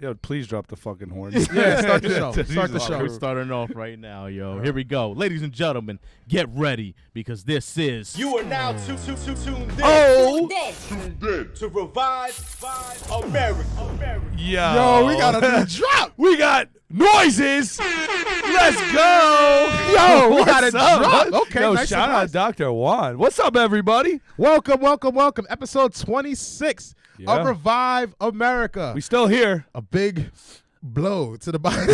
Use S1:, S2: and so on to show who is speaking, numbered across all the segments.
S1: Yo, please drop the fucking horn.
S2: Yeah, start the show. Start the
S1: Jesus
S2: show.
S3: We're starting off right now, yo. Here we go. Ladies and gentlemen, get ready because this is...
S4: You are now tuned in to Revive America.
S1: Yo,
S2: we got a new drop.
S1: We got noises. Let's go.
S2: Yo, we
S1: What's
S2: got a
S1: up?
S2: drop. Okay,
S1: Yo,
S2: nice
S1: shout
S2: and
S1: out
S2: nice.
S1: Dr. Juan. What's up, everybody?
S2: Welcome. Episode 26
S1: Yeah.
S2: of Revive America.
S1: We still here.
S2: A big blow to the body.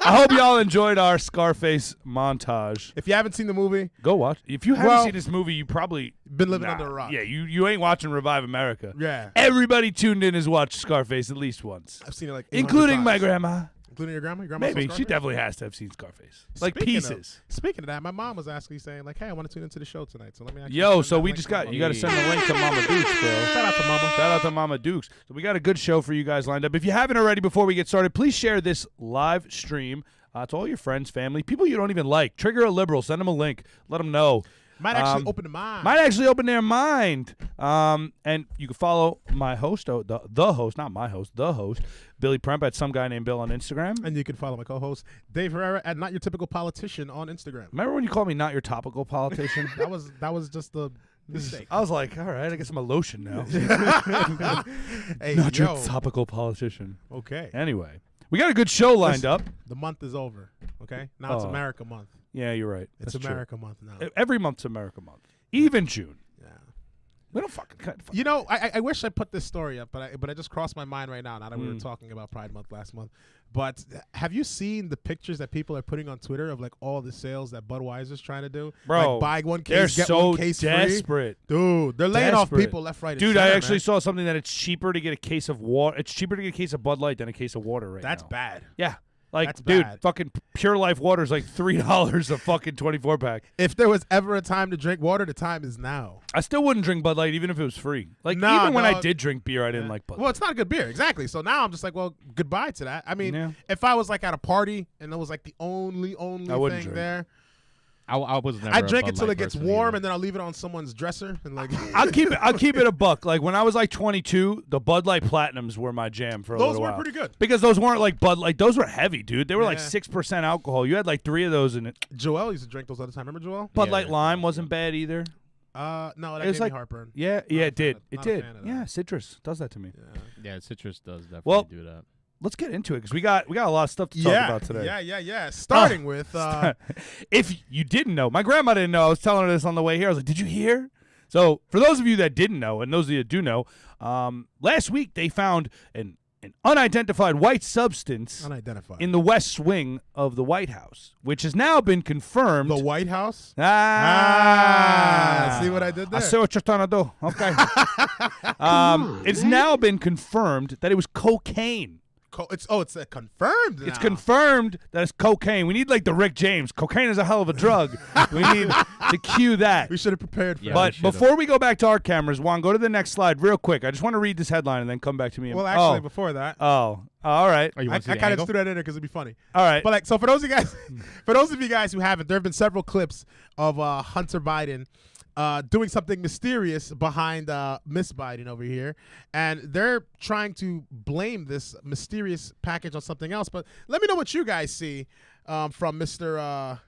S1: I hope y'all enjoyed our Scarface montage.
S2: If you haven't seen the movie,
S1: Go watch. If you haven't
S2: Well,
S1: seen this movie, you probably
S2: been living under a rock.
S1: Yeah, you ain't watching Revive America.
S2: Yeah.
S1: Everybody tuned in has watched Scarface at least once,
S2: I've seen it like 800
S1: including my
S2: times.
S1: grandma.
S2: Including your grandma? Your grandma
S1: Maybe
S2: saw
S1: she
S2: Scarface?
S1: definitely has to have seen Scarface, like
S2: Speaking
S1: pieces.
S2: Speaking of that, my mom was actually saying, like, hey, I want to tune into the show tonight. So let me actually
S1: Yo,
S2: send
S1: so
S2: that
S1: we
S2: link
S1: just
S2: to my
S1: got you
S2: mom.
S1: got to send the link to Mama Dukes, bro.
S2: Shout out to Mama.
S1: Shout out to Mama Dukes. So we got a good show for you guys lined up. If you haven't already, before we get started, please share this live stream to all your friends, family, people you don't even like. Trigger a liberal. Send them a link. Let them know.
S2: Might actually open the mind.
S1: Might actually open their mind. And you can follow my host, the host, not my host, the host, Billy Premp at some guy named Bill on Instagram.
S2: And you can follow my co-host Dave Herrera at Not Your Typical Politician on Instagram.
S1: Remember when you called me not your topical politician?
S2: That was just a mistake.
S1: I was like, all right, I guess I'm a lotion now.
S2: Hey,
S1: Not
S2: yo.
S1: your topical politician.
S2: Okay.
S1: Anyway, we got a good show lined up.
S2: The month is over. Okay. Now it's
S1: Oh.
S2: America month.
S1: Yeah, you're right.
S2: It's
S1: That's true.
S2: America month now.
S1: Every month's America month. Even June.
S2: Yeah.
S1: We don't fucking cut.
S2: You know, I wish I put this story up, but I just crossed my mind right now. Now that we were
S1: Mm.
S2: talking about Pride Month last month, but have you seen the pictures that people are putting on Twitter of like all the sales that Budweiser's trying to do?
S1: Bro,
S2: like buy one
S1: they're
S2: case, get
S1: so
S2: one case
S1: desperate.
S2: free. Dude, they're laying off
S1: Desperate.
S2: people left, right, and
S1: Dude, I
S2: center,
S1: actually
S2: man.
S1: saw something that it's cheaper to get a case of water. It's cheaper to get a case of Bud Light than a case of water right
S2: That's
S1: now.
S2: bad.
S1: Yeah. Like,
S2: That's
S1: dude,
S2: bad.
S1: fucking Pure Life water is like $3 a fucking 24-pack.
S2: If there was ever a time to drink water, the time is now.
S1: I still wouldn't drink Bud Light even if it was free. Like,
S2: Nah,
S1: even when I
S2: dog.
S1: did drink beer, I didn't like Bud
S2: Well,
S1: Light.
S2: it's not a good beer, exactly. So now I'm just like, well, goodbye to that. I mean,
S1: Yeah.
S2: if I was like at a party and it was like the only
S1: I wouldn't
S2: thing
S1: drink.
S2: there,
S3: I was never
S2: I
S3: a
S2: drink
S3: Bud
S2: it till
S3: Light
S2: it gets
S3: person
S2: warm
S3: either.
S2: and then I'll leave it on someone's dresser and like.
S1: I'll keep it a buck. Like, when I was like 22, the Bud Light Platinums were my jam for a
S2: Those
S1: little
S2: were
S1: while.
S2: pretty good.
S1: Because those weren't like Bud Light. Those were heavy, dude. They were like
S2: Yeah.
S1: 6% alcohol. You had like 3 of those in it.
S2: Joel used to drink those all the time. Remember Joel?
S1: Bud
S3: Yeah,
S1: Light
S3: they're
S1: Lime
S3: good.
S1: wasn't bad either.
S2: No, that
S1: It was
S2: gave
S1: like-
S2: me heartburn.
S1: Yeah,
S2: Not a
S1: it did.
S2: fan of-
S1: It
S2: not a
S1: did.
S2: fan of that.
S1: Yeah, citrus does that to me.
S2: Yeah.
S3: Yeah, citrus does definitely
S1: Well,
S3: do that.
S1: Let's get into it because we got a lot of stuff to talk about today.
S2: Yeah. Starting with
S1: If you didn't know, my grandma didn't know. I was telling her this on the way here. I was like, "Did you hear?" So, for those of you that didn't know, and those of you that do know, last week they found an unidentified white substance
S2: unidentified.
S1: in the west wing of the White House, which has now been confirmed.
S2: the White House.
S1: Ah,
S2: See what I did there?
S1: I see what you're trying to do. Okay. It's now been confirmed that it was cocaine.
S2: It's confirmed.
S1: It's
S2: now.
S1: confirmed that it's cocaine. We need like the Rick James. Cocaine is a hell of a drug. We need to cue that.
S2: We should have prepared for
S3: Yeah,
S2: that.
S1: But
S3: we should've.
S1: before we go back to our cameras, Juan, go to the next slide real quick. I just want to read this headline and then come back to me.
S2: Well, actually, before that,
S1: all right.
S3: Oh, you
S2: I
S3: want to see the
S2: kind of
S3: angle?
S2: just threw that in there because it'd be funny.
S1: All right.
S2: But like, so for those of you guys who haven't, there have been several clips of Hunter Biden doing something mysterious behind Miss Biden over here, and they're trying to blame this mysterious package on something else. But let me know what you guys see from Mr.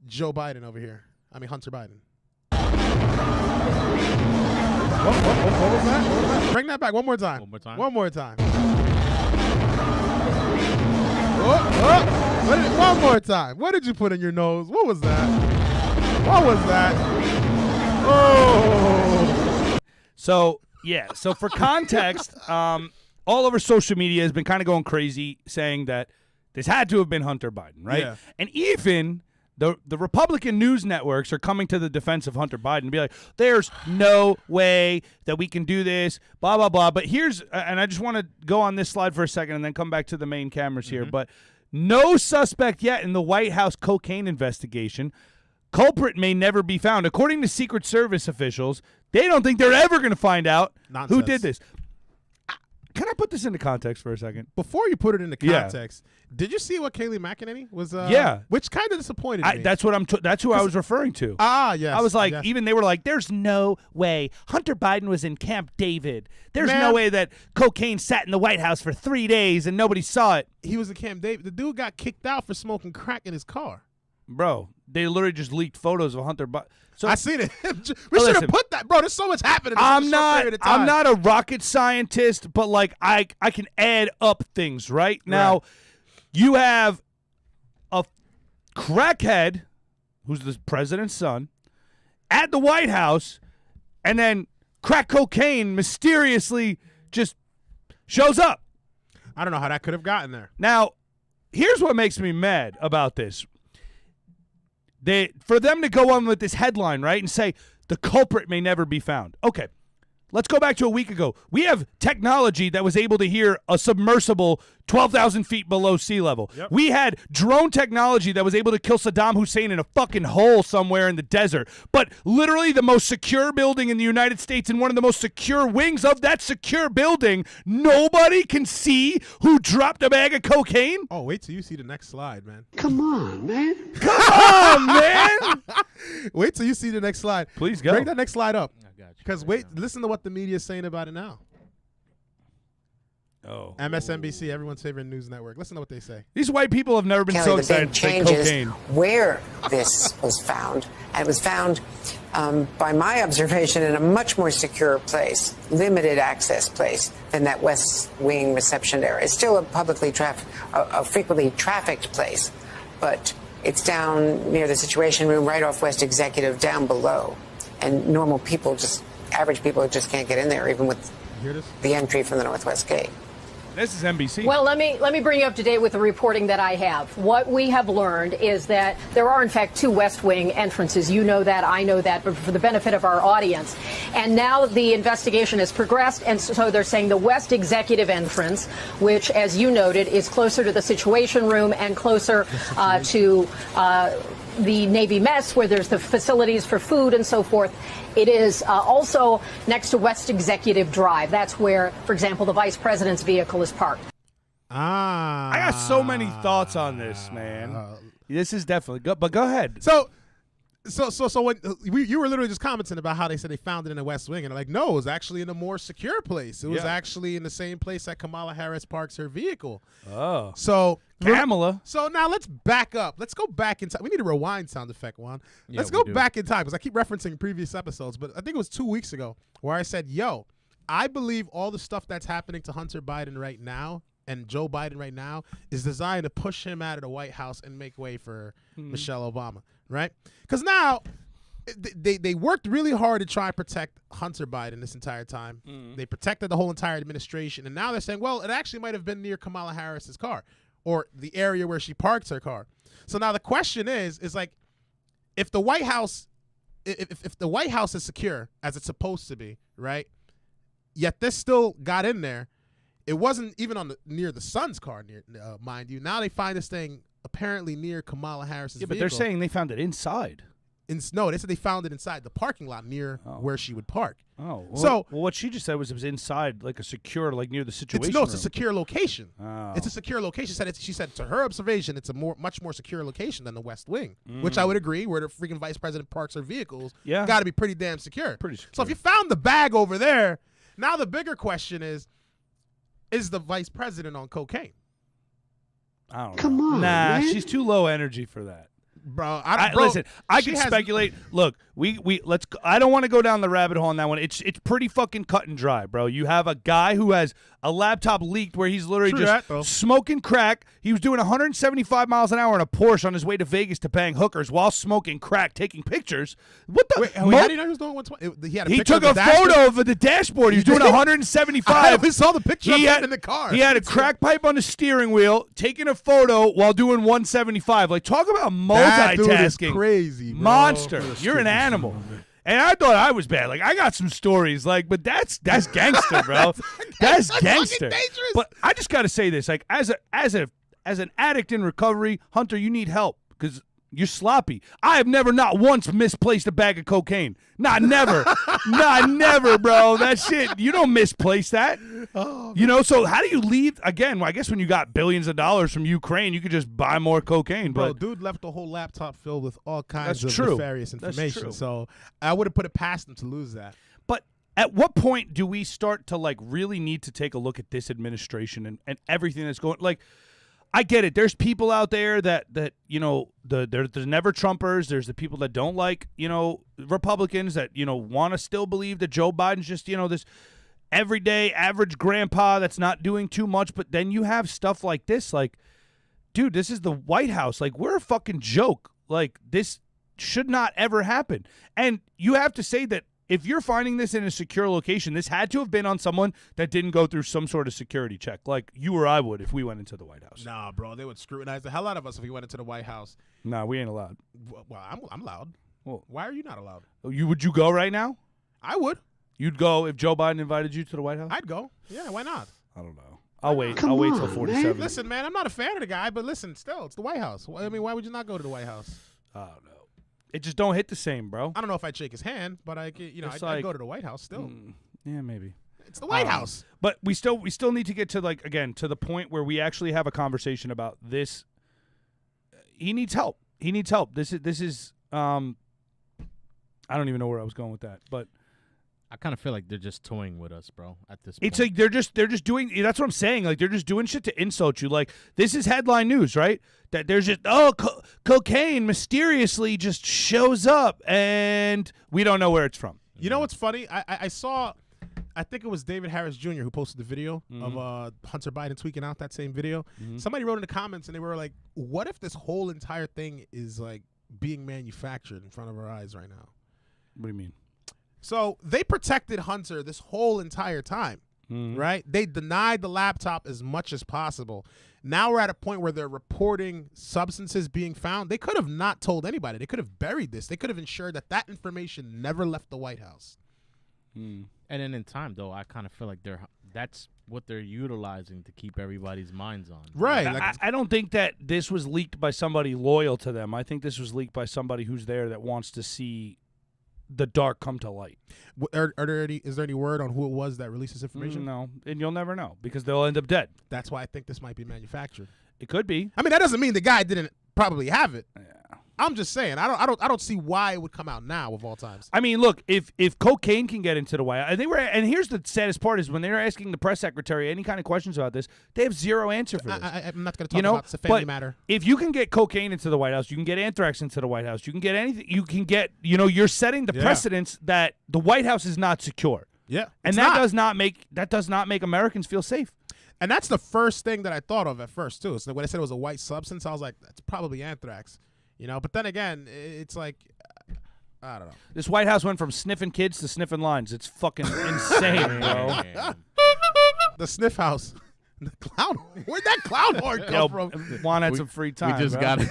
S2: Joe Biden over here. I mean Hunter Biden. What was that? What was that? Bring that back one more time.
S3: One more time?
S2: One more time. One more time. What did you put in your nose? What was that? What was that? Oh.
S1: So for context, all over social media has been kind of going crazy saying that this had to have been Hunter Biden, right?
S2: Yeah.
S1: And even the Republican news networks are coming to the defense of Hunter Biden and be like, there's no way that we can do this, blah, blah, blah. But here's, and I just want to go on this slide for a second and then come back to the main cameras here. But no suspect yet in the White House cocaine investigation. Culprit may never be found. According to Secret Service officials, they don't think they're ever going to find out who
S2: Nonsense.
S1: did this. Can I put this into context for a second?
S2: Before you put it into
S1: Yeah.
S2: context, did you see what Kayleigh McEnany was?
S1: Yeah.
S2: Which kind of disappointed me.
S1: That's who I was referring to.
S2: Yes.
S1: I was like,
S2: yes.
S1: even they were like, there's no way Hunter Biden was in Camp David. There's no
S2: Man.
S1: way that cocaine sat in the White House for 3 days and nobody saw it.
S2: He was in Camp David. The dude got kicked out for smoking crack in his car.
S1: Bro, they literally just leaked photos of Hunter Biden. So
S2: I seen it. we
S1: But
S2: should
S1: listen,
S2: have put that, bro. There's so much happening. In such a
S1: I'm
S2: short
S1: not
S2: period of time.
S1: I'm not a rocket scientist, but like I can add up things, right? Now, you have a crackhead who's the president's son at the White House, and then crack cocaine mysteriously just shows up.
S2: I don't know how that could have gotten there.
S1: Now, here's what makes me mad about this. For them to go on with this headline, right, and say the culprit may never be found. Okay, let's go back to a week ago. We have technology that was able to hear a submersible 12,000 feet below sea level.
S2: Yep.
S1: We had drone technology that was able to kill Saddam Hussein in a fucking hole somewhere in the desert. But literally the most secure building in the United States and one of the most secure wings of that secure building, nobody can see who dropped a bag of cocaine?
S2: Oh, wait till you see the next slide, man.
S5: Come on, man.
S1: Oh, man.
S2: Wait till you see the next slide.
S1: Please go.
S2: Bring that next slide up.
S3: I got you.
S2: Because listen to what the media is saying about it now.
S1: Oh.
S2: MSNBC, everyone's favorite news network. Listen to what they say.
S1: These white people have never been
S6: Kelly,
S1: so
S6: the
S1: excited
S6: big
S1: to say
S6: change is
S1: cocaine.
S6: where this was found. And it was found, by my observation, in a much more secure place, limited access place than that West Wing reception area. It's still a a frequently trafficked place, but it's down near the Situation Room, right off West Executive, down below. And normal people, average people just can't get in there, even with
S2: Hear this?
S6: the entry from the Northwest Gate.
S1: This is NBC.
S7: Well, let me bring you up to date with the reporting that I have. What we have learned is that there are, in fact, 2 West Wing entrances. You know that, I know that, but for the benefit of our audience. And now the investigation has progressed, and so they're saying the West Executive entrance, which, as you noted, is closer to the Situation Room and closer to the Navy mess, where there's the facilities for food and so forth. It is also next to West Executive Drive. That's where, for example, the vice president's vehicle is parked.
S1: I got so many thoughts on this, man. This is definitely good, but go ahead.
S2: So when you were literally just commenting about how they said they found it in the West Wing, and they're like, no, it was actually in a more secure place. It was
S1: Yeah.
S2: actually in the same place that Kamala Harris parks her vehicle.
S1: Oh.
S2: So
S1: Kamala.
S2: So now let's back up. Let's go back in time. We need a rewind sound effect, Juan.
S3: Yeah,
S2: Let's
S3: we
S2: go
S3: do.
S2: back in time because I keep referencing previous episodes, but I think it was 2 weeks ago where I said, yo, I believe all the stuff that's happening to Hunter Biden right now and Joe Biden right now is designed to push him out of the White House and make way for Michelle Obama, right? Because now they worked really hard to try and protect Hunter Biden this entire time. They protected the whole entire administration, and now they're saying, well, it actually might have been near Kamala Harris's car or the area where she parks her car. So now the question is like, if the White House, if the White House is secure as it's supposed to be, right? Yet this still got in there. It wasn't even near the son's car, mind you. Now they find this thing apparently near Kamala Harris's
S1: Yeah, but
S2: vehicle.
S1: they're saying they found it inside.
S2: No, they said they found it inside the parking lot near where she would park.
S1: Oh. Well,
S2: So-
S1: well, what she just said was it was inside, like a secure, like near the situation
S2: It's a
S1: room.
S2: secure location.
S1: Oh.
S2: It's a secure location. She said to her observation, it's a much more secure location than the West Wing, which I would agree, where the freaking vice president parks her vehicles.
S1: Yeah.
S2: Got to be pretty damn secure.
S1: Pretty
S2: So
S1: secure.
S2: if you found the bag over there, now the bigger question is the vice president on cocaine?
S1: I don't
S5: Come
S1: know.
S5: on,
S1: Nah,
S5: man.
S1: she's too low energy for that.
S2: Bro,
S1: Listen, I
S2: she
S1: can
S2: has-
S1: speculate. Look, let's. I don't want to go down the rabbit hole on that one. It's pretty fucking cut and dry, bro. You have a guy who has a laptop leaked where he's literally
S2: True that, though.
S1: just smoking crack. He was doing 175 miles an hour in a Porsche on his way to Vegas to bang hookers while smoking crack, taking pictures. What the?
S2: Wait, how do you know he was doing 120? He had a
S1: He
S2: picture
S1: took
S2: of
S1: a
S2: the dashboard?
S1: photo of the dashboard. He was doing
S2: did?
S1: 175.
S2: I saw the picture of
S1: He
S2: him
S1: had-
S2: in the car.
S1: He had a crack pipe on the steering wheel, taking a photo while doing 175. Like, talk about
S2: That dude is
S1: multitasking.
S2: crazy, bro.
S1: Monster. You're an animal. And I thought I was bad. Like, I got some stories, like, but that's gangster, bro. That's
S2: fucking
S1: gangster.
S2: dangerous.
S1: But I just got to say this, like, as an addict in recovery, Hunter, you need help because You're sloppy. I have not once misplaced a bag of cocaine. Never. Never, bro. That shit, you don't misplace that. You know, so how do you leave? Again, I guess when you got billions of dollars from Ukraine, you could just buy more cocaine.
S2: Bro,
S1: But
S2: dude left the whole laptop filled with all kinds
S1: That's
S2: of
S1: true.
S2: nefarious
S1: That's
S2: information.
S1: true.
S2: So I would have put it past them to lose that.
S1: But at what point do we start to like really need to take a look at this administration and everything that's going? Like, I get it. There's people out there that you know, there's never Trumpers. There's the people that don't like, you know, Republicans that, you know, want to still believe that Joe Biden's just, you know, this everyday average grandpa that's not doing too much. But then you have stuff like this, like, dude, this is the White House. Like, we're a fucking joke. Like, this should not ever happen. And you have to say that if you're finding this in a secure location, this had to have been on someone that didn't go through some sort of security check, like you or I would if we went into the White House.
S2: Nah, bro, they would scrutinize the hell out of us if we went into the White House.
S1: Nah, we ain't allowed.
S2: Well, I'm allowed.
S1: Well,
S2: Why are you not allowed?
S1: would you go right now?
S2: I would.
S1: You'd go if Joe Biden invited you to the White House?
S2: I'd go. Yeah, why not?
S1: I don't know. I'll wait. I'll wait till 47.
S2: Listen, man, I'm not a fan of the guy, but listen, still, it's the White House. I mean, why would you not go to the White House?
S1: I don't know. It just don't hit the same, bro.
S2: I don't know if I'd shake his hand, but I'd
S1: It's
S2: I'd
S1: like-
S2: go to the White House still.
S1: Yeah, maybe.
S2: It's the White House.
S1: But we still need to get to, like, again, to the point where we actually have a conversation about this. He needs help. He needs help. This is I don't even know where I was going with that, but
S3: I kind of feel like they're just toying with us, bro, at this
S1: it's
S3: point.
S1: like they're just doing. That's what I'm saying. Like, they're just doing shit to insult you. Like, this is headline news, right? That there's just cocaine mysteriously just shows up and we don't know where it's from.
S2: You know what's funny? I saw, I think it was David Harris Jr. who posted the video of Hunter Biden tweaking out that same video. Somebody wrote in the comments and they were like, what if this whole entire thing is like being manufactured in front of our eyes right now?
S1: What do you mean?
S2: So they protected Hunter this whole entire time, right? They denied the laptop as much as possible. Now we're at a point where they're reporting substances being found. They could have not told anybody. They could have buried this. They could have ensured that that information never left the White House.
S3: And then in time, though, I kind of feel like that's what they're utilizing to keep everybody's minds on.
S2: Right.
S1: I don't think that this was leaked by somebody loyal to them. I think this was leaked by somebody who's there that wants to see the dark come to light.
S2: Is there any word on who it was that released this information?
S1: No, and you'll never know because they'll end up dead.
S2: That's why I think this might be manufactured.
S1: It could be.
S2: I mean, that doesn't mean the guy didn't probably have it.
S1: Yeah.
S2: I'm just saying. I don't see why it would come out now of all times.
S1: I mean, look, if cocaine can get into the White House, and here's the saddest part is when they're asking the press secretary any kind of questions about this, they have zero answer for this.
S2: I'm not going to talk about it's a family
S1: but
S2: matter.
S1: if you can get cocaine into the White House, you can get anthrax into the White House, you can get anything. You can get, you're setting the precedence that the White House is not secure.
S2: Yeah,
S1: And that does not make Americans feel safe.
S2: And that's the first thing that I thought of at first too. So when I said it was a white substance, I was like, that's probably anthrax. But then again, it's like, I don't know.
S1: This White House went from sniffing kids to sniffing lines. It's fucking insane, bro.
S2: The sniff house. The clown. Where'd that clown horn come
S1: Yo,
S2: from?
S1: Juan had some free time.
S3: We just
S1: bro.
S3: got it.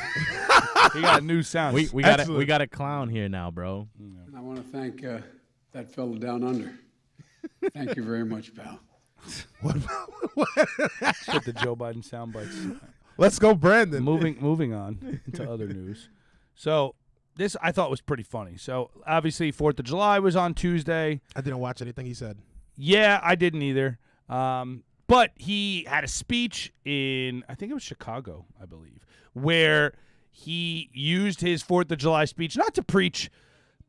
S1: He got new sounds.
S3: we got a clown here now, bro.
S5: I want to thank that fellow down under. Thank you very much, pal.
S1: Get the Joe Biden sound bites.
S2: Let's go, Brandon.
S1: Moving on into other news. So this I thought was pretty funny. So obviously 4th of July was on Tuesday.
S2: I didn't watch anything he said.
S1: Yeah, I didn't either. But he had a speech in, I think it was Chicago, I believe, where he used his 4th of July speech not to preach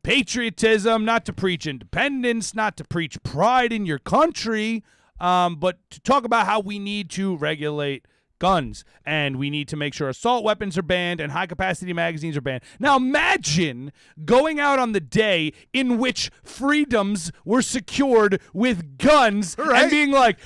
S1: patriotism, not to preach independence, not to preach pride in your country, but to talk about how we need to regulate guns and we need to make sure assault weapons are banned and high-capacity magazines are banned. Now imagine going out on the day in which freedoms were secured with guns and being like,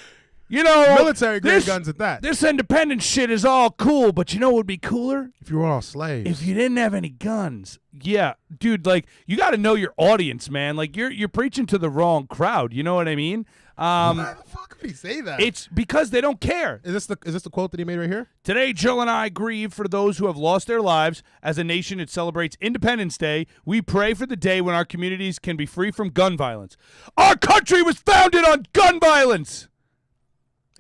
S2: Military-grade guns at that.
S1: This independence shit is all cool, but you know what would be cooler?
S2: If you were all slaves.
S1: If you didn't have any guns. Yeah, dude, like, you got to know your audience, man. Like, you're preaching to the wrong crowd. You know what I mean?
S2: Why the fuck would he say that?
S1: It's because they don't care.
S2: Is this the quote that he made right here?
S1: Today, Jill and I grieve for those who have lost their lives. As a nation, it celebrates Independence Day. We pray for the day when our communities can be free from gun violence. Our country was founded on gun violence.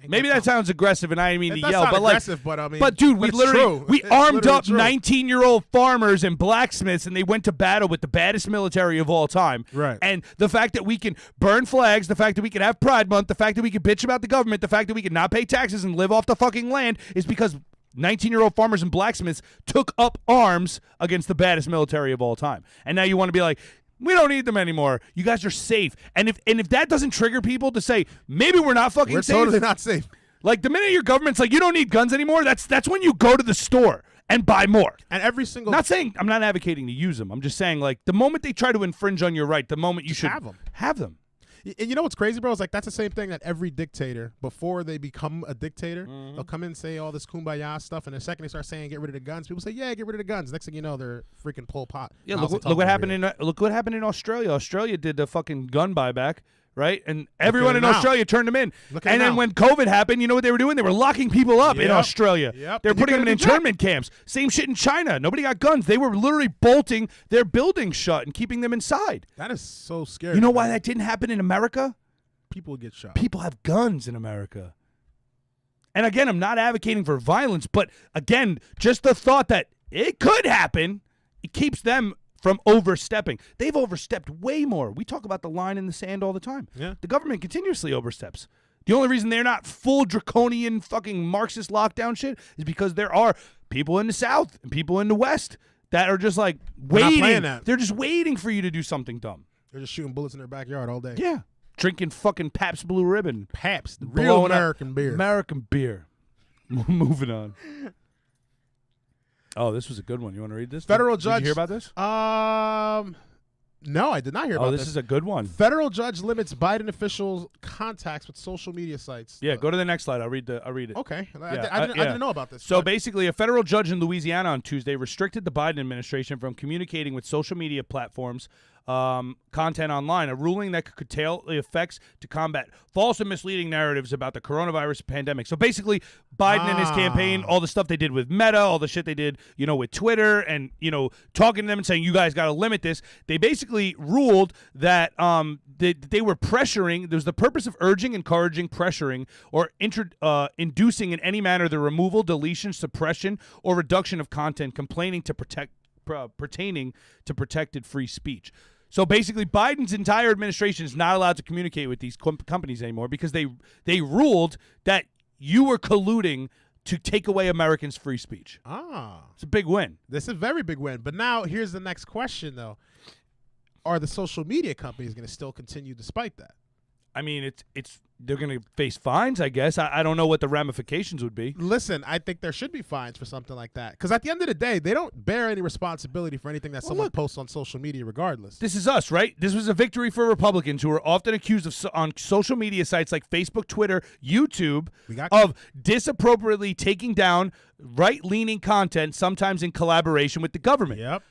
S1: Maybe that sounds aggressive, and I didn't mean
S2: It
S1: to
S2: does
S1: yell,
S2: sound
S1: but
S2: aggressive, but I mean,
S1: dude, we
S2: it's
S1: literally
S2: true.
S1: we
S2: It's
S1: armed
S2: literally
S1: up
S2: true.
S1: 19-year-old farmers and blacksmiths, and they went to battle with the baddest military of all time.
S2: Right.
S1: And the fact that we can burn flags, the fact that we can have Pride Month, the fact that we can bitch about the government, the fact that we can not pay taxes and live off the fucking land is because 19-year-old farmers and blacksmiths took up arms against the baddest military of all time. And now you want to be like, we don't need them anymore. You guys are safe. And if that doesn't trigger people to say, maybe we're not fucking
S2: We're
S1: safe.
S2: totally not safe.
S1: Like, the minute your government's like, you don't need guns anymore, that's when you go to the store and buy more.
S2: And every single
S1: Not saying I'm not advocating to use them. I'm just saying, like, the moment they try to infringe on your right, the moment you should
S2: have 'em.
S1: Have them.
S2: And you know what's crazy, bro? It's like that's the same thing that every dictator, before they become a dictator, they'll come in and say all this kumbaya stuff, and the second they start saying get rid of the guns, people say, yeah, get rid of the guns. Next thing you know, they're freaking Pol Pot.
S1: Yeah,
S2: Mao
S1: look
S2: Zedong
S1: what
S2: over
S1: happened
S2: here.
S1: look what happened in Australia. Australia did the fucking gun buyback, right? And everyone
S2: at
S1: in
S2: it now.
S1: Australia turned them in.
S2: Look at it
S1: And then
S2: now.
S1: when COVID happened, you know what they were doing? They were locking people up in
S2: Yep.
S1: Australia.
S2: Yep.
S1: They were
S2: And you
S1: putting them in
S2: couldn't do jack.
S1: internment camps. Same shit in China. Nobody got guns. They were literally bolting their buildings shut and keeping them inside.
S2: That is so scary.
S1: You know why
S2: man.
S1: that didn't happen in America?
S2: People get shot.
S1: People have guns in America. And again, I'm not advocating for violence, but again, just the thought that it could happen, it keeps them from overstepping. They've overstepped way more. We talk about the line in the sand all the time.
S2: Yeah.
S1: The government continuously oversteps. The only reason they're not full draconian fucking Marxist lockdown shit is because there are people in the South and people in the West that are just like
S2: not
S1: waiting.
S2: playing that.
S1: They're just waiting for you to do something dumb.
S2: They're just shooting bullets in their backyard all day.
S1: Yeah. Drinking fucking Pabst Blue Ribbon.
S2: Pabst, the
S1: Blowing
S2: real
S1: up
S2: American beer.
S1: American beer. Moving on. Oh, this was a good one. You want to read this?
S2: Federal
S1: Did
S2: judge.
S1: you hear about this?
S2: No, I did not hear about
S1: Oh, this is a good one.
S2: Federal judge limits Biden officials' contacts with social media sites.
S1: Yeah, go to the next slide. I'll read it.
S2: Okay, I
S1: Yeah,
S2: didn't know about this.
S1: So
S2: but-
S1: basically, a federal judge in Louisiana on Tuesday restricted the Biden administration from communicating with social media platforms, content online, a ruling that could curtail the effects to combat false and misleading narratives about the coronavirus pandemic. So basically, Biden and his campaign, all the stuff they did with Meta, all the shit they did, with Twitter, and talking to them and saying you guys got to limit this. They basically ruled that they were pressuring. There's the purpose of urging, encouraging, pressuring, or inducing in any manner the removal, deletion, suppression, or reduction of content pertaining to protected free speech. So basically, Biden's entire administration is not allowed to communicate with these companies anymore because they ruled that you were colluding to take away Americans' free speech. It's a big win.
S2: This is a very big win. But now here's the next question, though. Are the social media companies going to still continue despite that?
S1: I mean, they're going to face fines, I guess. I don't know what the ramifications would be.
S2: Listen, I think there should be fines for something like that. Because at the end of the day, they don't bear any responsibility for anything that someone posts on social media regardless.
S1: This is us, right? This was a victory for Republicans who are often accused of on social media sites like Facebook, Twitter, YouTube of disappropriately taking down right-leaning content, sometimes in collaboration with the government.
S2: Yep.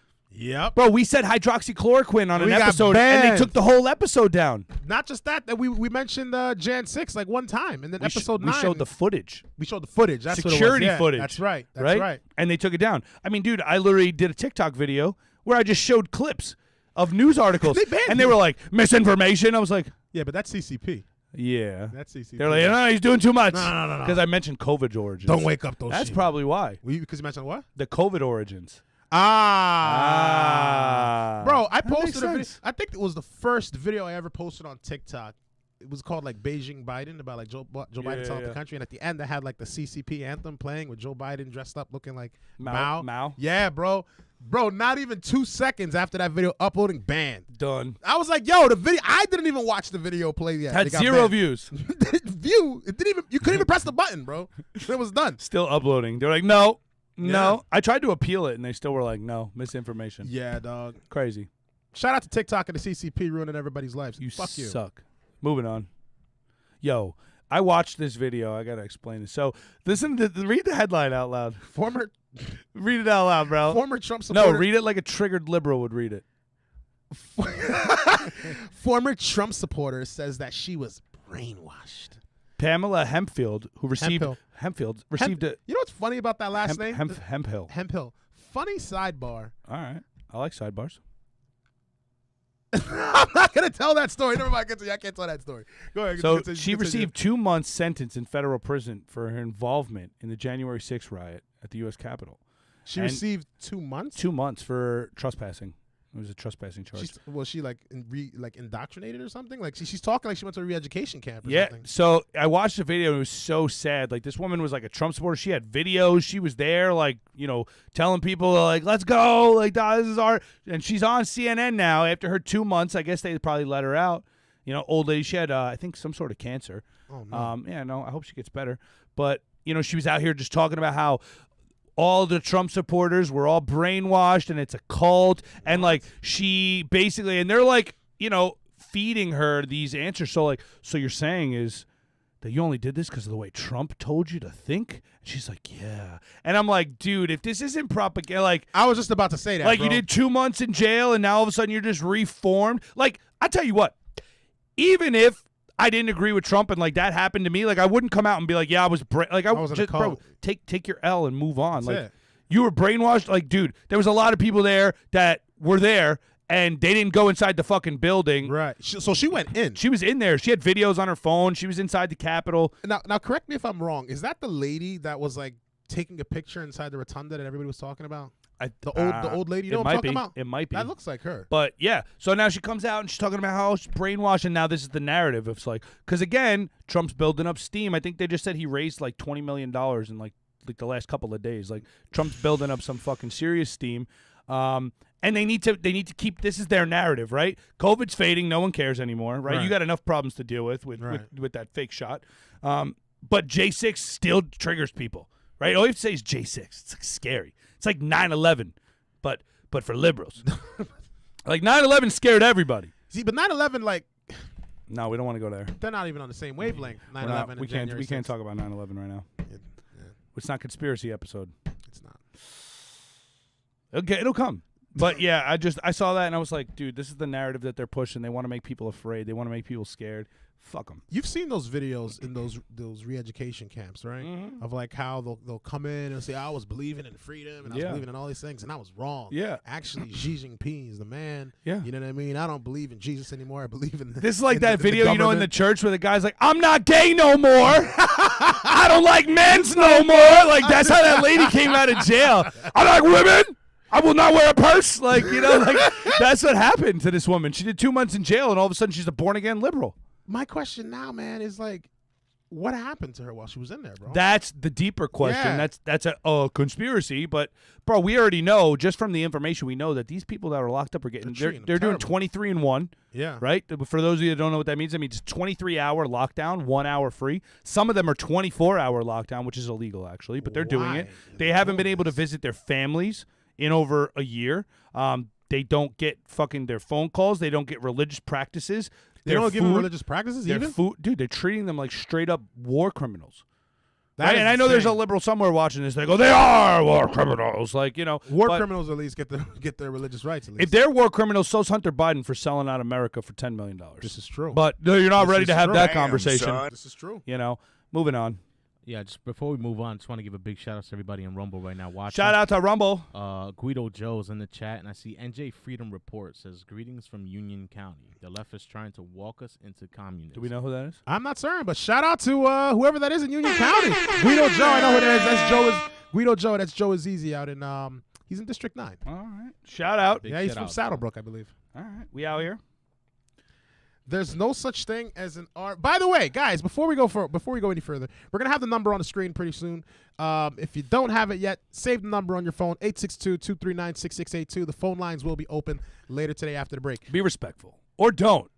S1: Bro, we said hydroxychloroquine on
S2: We
S1: an
S2: got
S1: episode, and they
S2: banned.
S1: took the whole episode down.
S2: Not just that we mentioned Jan 6 like one time, and then episode 9.
S1: We showed the footage.
S2: We showed the footage. That's
S1: Security
S2: what it was. Yeah,
S1: footage.
S2: That's right. That's right.
S1: And they took it down. I mean, dude, I literally did a TikTok video where I just showed clips of news articles.
S2: They banned
S1: and they
S2: you.
S1: were like, misinformation. I was like,
S2: Yeah, but that's CCP.
S1: yeah.
S2: That's CCP.
S1: They're like, no, he's doing too much.
S2: No.
S1: Because I mentioned COVID origins.
S2: Don't wake up those
S1: That's
S2: sheep.
S1: probably why.
S2: Because you mentioned what?
S1: The COVID origins.
S2: Bro, I
S1: That makes
S2: posted a video.
S1: sense.
S2: I think it was the first video I ever posted on TikTok. It was called like Beijing Biden, about like Joe Biden telling the country, and at the end they had like the CCP anthem playing with Joe Biden dressed up looking like Mao. Yeah, bro, not even 2 seconds after that video uploading, banned.
S1: Done.
S2: I was like, yo, the video. I didn't even watch the video play yet.
S1: Had
S2: It got
S1: 0
S2: banned.
S1: views.
S2: It didn't even. You couldn't even press the button, bro. It was done.
S1: Still uploading. They're like, no.
S2: Yeah.
S1: I tried to appeal it, and they still were like, no, misinformation.
S2: Yeah, dog.
S1: Crazy.
S2: Shout out to TikTok and the CCP ruining everybody's lives.
S1: You
S2: Fuck you.
S1: suck. Moving on. Yo, I watched this video. I got to explain this. So read the headline out loud. Read it out loud, bro.
S2: Former Trump supporter.
S1: No, read it like a triggered liberal would read it.
S2: Former Trump supporter says that she was brainwashed.
S1: Pamela Hempfield, who received
S2: Hemphill.
S1: received a
S2: You know what's funny about that last name?
S1: Hemphill.
S2: Hemphill. Funny sidebar.
S1: All right, I like sidebars.
S2: I'm not gonna tell that story. Never mind. I can't tell that story. Go ahead.
S1: So
S2: continue.
S1: she received 2 months sentence in federal prison for her involvement in the January 6th riot at the U.S. Capitol.
S2: She
S1: and
S2: received 2 months.
S1: 2 months for trespassing. It was a trespassing charge.
S2: Was she like indoctrinated or something? Like she's talking like she went to a re-education camp or
S1: Yeah,
S2: something.
S1: so I watched the video and it was so sad. Like, this woman was like a Trump supporter. She had videos. She was there, like, telling people, like, let's go. Like, this is our... And she's on CNN now after her 2 months. I guess they probably let her out. Old lady. She had, I think, some sort of cancer.
S2: Oh, no.
S1: Yeah, no, I hope she gets better. But, she was out here just talking about how all the Trump supporters were all brainwashed and it's a cult. And, like, she basically... And they're, like, feeding her these answers. So you're saying is that you only did this because of the way Trump told you to think? And she's like, yeah. And I'm like, dude, if this isn't propaganda, like...
S2: I was just about to say that,
S1: Like,
S2: bro.
S1: you did 2 months in jail and now all of a sudden you're just reformed. Like, I tell you what, even if I didn't agree with Trump and, like, that happened to me, like, I wouldn't come out and be like, yeah, I was... I
S2: was in a
S1: just, bro,
S2: cult.
S1: take your L and move on.
S2: That's
S1: Like,
S2: it.
S1: you were brainwashed. Like, dude, there was a lot of people there that were there and they didn't go inside the fucking building.
S2: Right. So she went in.
S1: She was in there. She had videos on her phone. She was inside the Capitol.
S2: Now, correct me if I'm wrong. Is that the lady that was like taking a picture inside the rotunda that everybody was talking about? The old lady. You know what I'm talking about?
S1: It might be.
S2: That looks like her.
S1: But yeah, so now she comes out and she's talking about how she's brainwashed, and now this is the narrative. It's like, because again, Trump's building up steam. I think they just said he raised like $20 million in like the last couple of days. Like, Trump's building up some fucking serious steam. And they need to keep, this is their narrative, right? COVID's fading, no one cares anymore, right? You got enough problems to deal with that fake shot. But J6 still triggers people, right? All you have to say is J6. It's like scary. It's like 9/11, but for liberals. Like 9/11 scared everybody.
S2: See, but 9/11, like,
S1: No, we don't want to go there.
S2: they're not even on the same wavelength. 9/11
S1: We're not-
S2: and
S1: we can't.
S2: January
S1: We can't
S2: 6th.
S1: talk about 9/11 right now.
S2: Yeah,
S1: It's not conspiracy episode.
S2: it's not.
S1: Okay, it'll come. But yeah, I saw that and I was like, dude, this is the narrative that they're pushing. They want to make people afraid. They want to make people scared. Fuck them.
S2: You've seen those videos in those re-education camps, right?
S1: Mm-hmm.
S2: Of like how they'll come in and say, I was believing in freedom and I was
S1: Yeah.
S2: believing in all these things and I was wrong.
S1: Yeah.
S2: Actually, Xi Jinping is the man.
S1: Yeah.
S2: You know what I mean? I don't believe in Jesus anymore. I believe in
S1: This is like
S2: in
S1: that
S2: the
S1: video, in the
S2: government.
S1: church where the guy's like, I'm not gay no more. I don't like men's no more. Like, that's how that lady came out of jail. I like women. I will not wear a purse. Like, that's what happened to this woman. She did 2 months in jail, and all of a sudden she's a born-again liberal.
S2: My question now, man, is like, what happened to her while she was in there, bro?
S1: That's the deeper question.
S2: Yeah.
S1: That's a conspiracy. But, bro, we already know, just from the information we know, that these people that are locked up are getting,
S2: They're
S1: they're doing
S2: terrible.
S1: 23-1.
S2: Yeah.
S1: Right? For those of you that don't know what that means, it's 23-hour lockdown, 1 hour free. Some of them are 24-hour lockdown, which is illegal, actually, but they're doing it.
S2: Why?
S1: They haven't been able to visit their families in over a year. They don't get fucking their phone calls. They don't get religious practices.
S2: They don't give them religious practices
S1: Their
S2: even?
S1: food, dude, they're treating them like straight up war criminals.
S2: That
S1: Right?
S2: is
S1: And I know there's a
S2: insane.
S1: liberal somewhere watching this. They go, they are war criminals. Like,
S2: War
S1: but
S2: criminals at least get their religious rights at least.
S1: If they're war criminals, so's Hunter Biden for selling out America for $10 million.
S2: This is true.
S1: But no, you're not
S2: This
S1: ready
S2: is
S1: to have
S2: true.
S1: that
S2: Damn,
S1: conversation.
S2: This is true.
S1: Moving on.
S3: Yeah, just before we move on, just want to give a big shout out to everybody in Rumble right now watching.
S1: Shout out to Rumble.
S3: Guido Joe's in the chat, and I see NJ Freedom Report says, greetings from Union County. The left is trying to walk us into communism.
S1: Do we know who that is?
S2: I'm not certain, but shout out to whoever that is in Union County. Guido Joe, I know who that is. That's Guido Joe. That's Joe Azizi out in he's in District 9.
S1: All right. Shout out.
S3: Big
S2: Yeah, he's
S3: shout
S2: from
S3: out,
S2: Saddlebrook, I believe.
S1: All right. We out here.
S2: There's no such thing as an art. By the way, guys, before we go any further, we're gonna have the number on the screen pretty soon. If you don't have it yet, save the number on your phone: 862-239-6682. The phone lines will be open later today after the break.
S1: Be respectful. Or don't.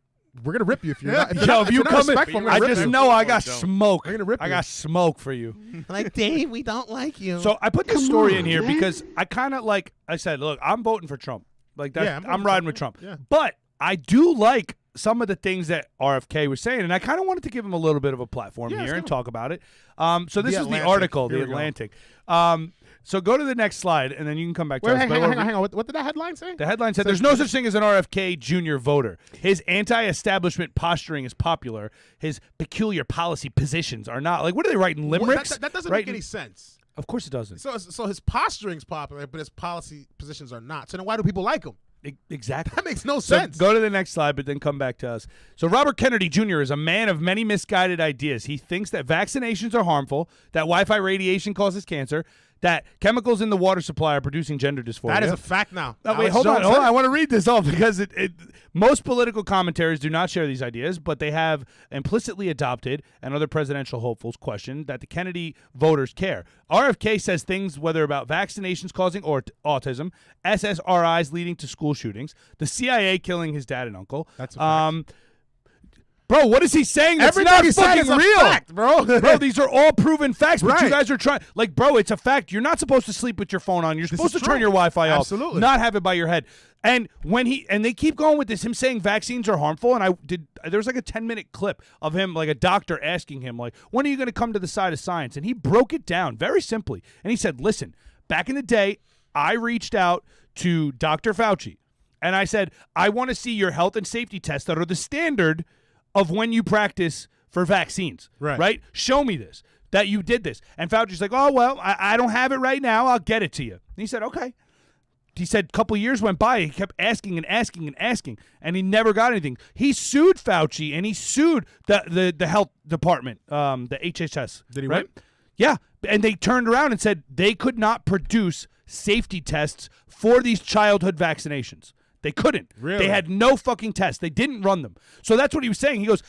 S2: We're gonna rip you if you're not.
S1: If you come in,
S2: respectful, I'm gonna
S1: I
S2: rip
S1: just
S2: you.
S1: know I got smoke.
S2: We're gonna rip
S1: I
S2: you.
S1: got smoke for you.
S2: Like, Dave, we don't like you.
S1: So I put this story in here because I kind of like, I said, look, I'm voting for Trump. Like,
S2: Yeah,
S1: that's,
S2: I'm
S1: I'm
S2: voting
S1: riding
S2: for
S1: with Trump.
S2: Yeah.
S1: But I do like some of the things that RFK was saying, and I kind of wanted to give him a little bit of a platform
S2: Yeah,
S1: here
S2: let's
S1: and
S2: give him-
S1: talk about it. So this is the
S2: Atlantic.
S1: article,
S2: Here
S1: The
S2: we go.
S1: Atlantic. So go to the next slide, and then you can come back to
S2: Wait,
S1: us.
S2: hang
S1: But
S2: on. What did that headline say?
S1: The headline said, there's no such thing as an RFK junior voter. His anti-establishment posturing is popular. His peculiar policy positions are not. Like, what are they writing, limericks?
S2: That doesn't
S1: Writing-
S2: make any sense.
S1: Of course it doesn't.
S2: So his posturing's popular, but his policy positions are not. So then why do people like him?
S1: Exactly.
S2: That makes no
S1: So
S2: sense.
S1: go to the next slide, but then come back to us. So Robert Kennedy Jr. is a man of many misguided ideas. He thinks that vaccinations are harmful, that Wi-Fi radiation causes cancer, that chemicals in the water supply are producing gender dysphoria.
S2: That is a fact now.
S1: Oh, wait,
S2: Alex
S1: hold
S2: Jones
S1: on.
S2: said it.
S1: I want to read this off because most political commentaries do not share these ideas, but they have implicitly adopted, and other presidential hopefuls question, that the Kennedy voters care. RFK says things whether about vaccinations causing autism, SSRIs leading to school shootings, the CIA killing his dad and uncle.
S2: That's a fact.
S1: Bro, what is he saying? That's
S2: Everything
S1: not
S2: he said
S1: fucking
S2: is a
S1: real,
S2: fact, bro.
S1: Bro, these are all proven facts, but you
S2: Right.
S1: guys are trying. Like, bro, it's a fact. You're not supposed to sleep with your phone on. You're supposed to
S2: is
S1: turn
S2: true.
S1: your Wi-Fi off.
S2: Absolutely.
S1: Not have it by your head. And they keep going with this, him saying vaccines are harmful. And there was like a 10-minute clip of him, like a doctor asking him, like, when are you going to come to the side of science? And he broke it down very simply. And he said, listen, back in the day, I reached out to Dr. Fauci and I said, I want to see your health and safety tests that are the standard of when you practice for vaccines, right? Show me this, that you did this. And Fauci's like, oh, well, I don't have it right now. I'll get it to you. And he said, okay. He said a couple years went by. He kept asking and asking and asking, and he never got anything. He sued Fauci, and he sued the health department, the HHS.
S2: Did he
S1: right?
S2: win?
S1: Yeah. And they turned around and said they could not produce safety tests for these childhood vaccinations. They couldn't.
S2: Really?
S1: They had no fucking tests. They didn't run them. So that's what he was saying. He goes,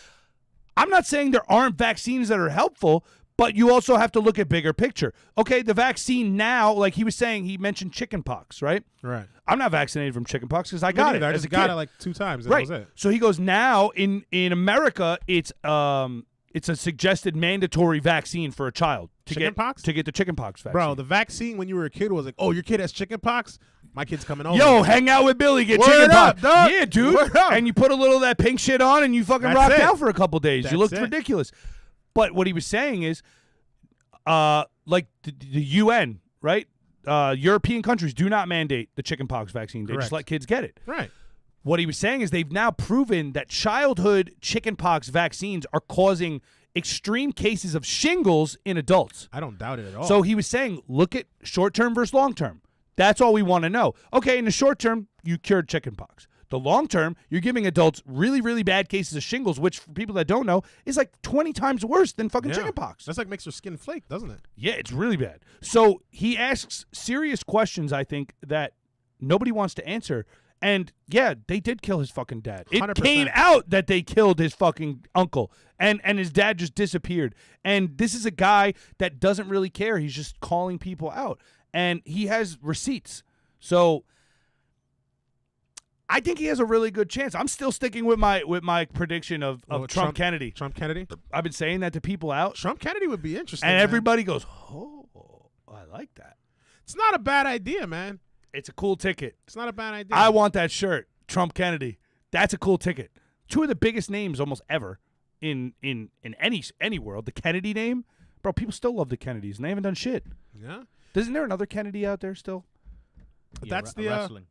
S1: I'm not saying there aren't vaccines that are helpful, but you also have to look at bigger picture. Okay, the vaccine now, like he was saying, he mentioned chickenpox, right?
S2: Right.
S1: I'm not vaccinated from chickenpox because I got it
S2: I
S1: as
S2: just
S1: a
S2: got
S1: kid.
S2: it like 2 times. And
S1: Right.
S2: That was it.
S1: So he goes, now in America, it's a suggested mandatory vaccine for a child to
S2: Chickenpox?
S1: get the chickenpox vaccine.
S2: Bro, the vaccine when you were a kid was like, oh, your kid has chickenpox? My kid's coming over.
S1: Yo, hang out with Billy, get
S2: Word
S1: chickenpox.
S2: up, dog.
S1: Yeah, dude.
S2: Word up.
S1: And you put a little of that pink shit on and you fucking
S2: That's
S1: rocked
S2: it.
S1: out for a couple days.
S2: That's
S1: You looked
S2: it.
S1: ridiculous. But what he was saying is, like the UN, right? European countries do not mandate the chickenpox vaccine. They just
S2: Correct.
S1: let kids get it.
S2: Right.
S1: What he was saying is they've now proven that childhood chickenpox vaccines are causing extreme cases of shingles in adults.
S2: I don't doubt it at all.
S1: So he was saying, look at short-term versus long-term. That's all we want to know. Okay, in the short term, you cured chickenpox. The long term, you're giving adults really, really bad cases of shingles, which for people that don't know is like 20 times worse than fucking
S2: Yeah.
S1: chickenpox.
S2: That's like makes your skin flake, doesn't it?
S1: Yeah, it's really bad. So he asks serious questions, I think, that nobody wants to answer. And yeah, they did kill his fucking dad. It
S2: 100%.
S1: came out that they killed his fucking uncle, and his dad just disappeared. And this is a guy that doesn't really care. He's just calling people out, and he has receipts. So I think he has a really good chance. I'm still sticking with my prediction of
S2: Well,
S1: Trump Kennedy.
S2: Trump Kennedy?
S1: I've been saying that to people out,
S2: Trump Kennedy would be interesting.
S1: and
S2: man.
S1: everybody goes, "Oh, I like that."
S2: It's not a bad idea, man.
S1: It's a cool ticket.
S2: It's not a bad idea.
S1: I want that shirt, Trump Kennedy. That's a cool ticket. 2 of the biggest names almost ever in any world. The Kennedy name, bro. People still love the Kennedys, and they haven't done shit.
S2: Yeah.
S1: Isn't there another Kennedy out there still?
S2: That's the
S3: wrestling.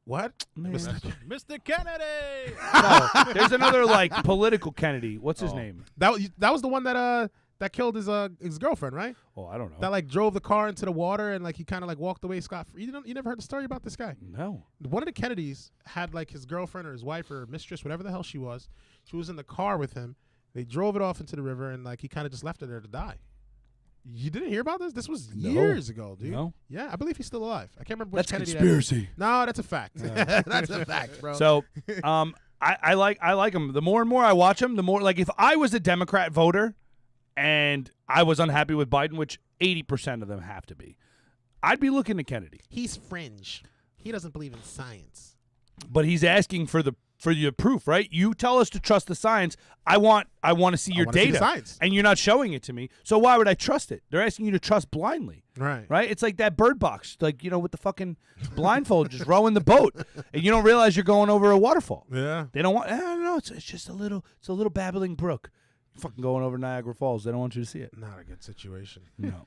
S2: what?
S1: Man.
S3: Mr. Kennedy.
S1: No, there's another like political Kennedy. What's his
S2: Oh.
S1: name?
S2: That was the one that killed his girlfriend, right?
S1: Oh, I don't know.
S2: That like drove the car into the water and like he kind of like walked away scot-free. You never heard the story about this guy?
S1: No.
S2: One of the Kennedys had like his girlfriend or his wife or mistress, whatever the hell she was. She was in the car with him. They drove it off into the river and like he kind of just left her there to die. You didn't hear about this? This was
S1: No.
S2: years ago, dude.
S1: No.
S2: Yeah, I believe he's still alive. I can't remember which
S1: That's
S2: Kennedy
S1: conspiracy.
S2: that is. No, that's a fact. That's a fact, bro.
S1: So, I like him. The more and more I watch him, the more like if I was a Democrat voter and I was unhappy with Biden, which 80% of them have to be, I'd be looking to Kennedy.
S2: he's fringe. He doesn't believe in science.
S1: But he's asking for the proof, right? You tell us to trust the science. I want to see your
S2: wanna see the
S1: data,
S2: science.
S1: and you're not showing it to me. So why would I trust it? They're asking you to trust blindly,
S2: Right.
S1: right? It's like that Bird Box, like with the fucking blindfold, just rowing the boat, and you don't realize you're going over a waterfall.
S2: Yeah.
S1: They don't want. I don't know. It's just a little babbling brook. You're fucking going over Niagara Falls. They don't want you to see it.
S2: Not a good situation.
S1: No.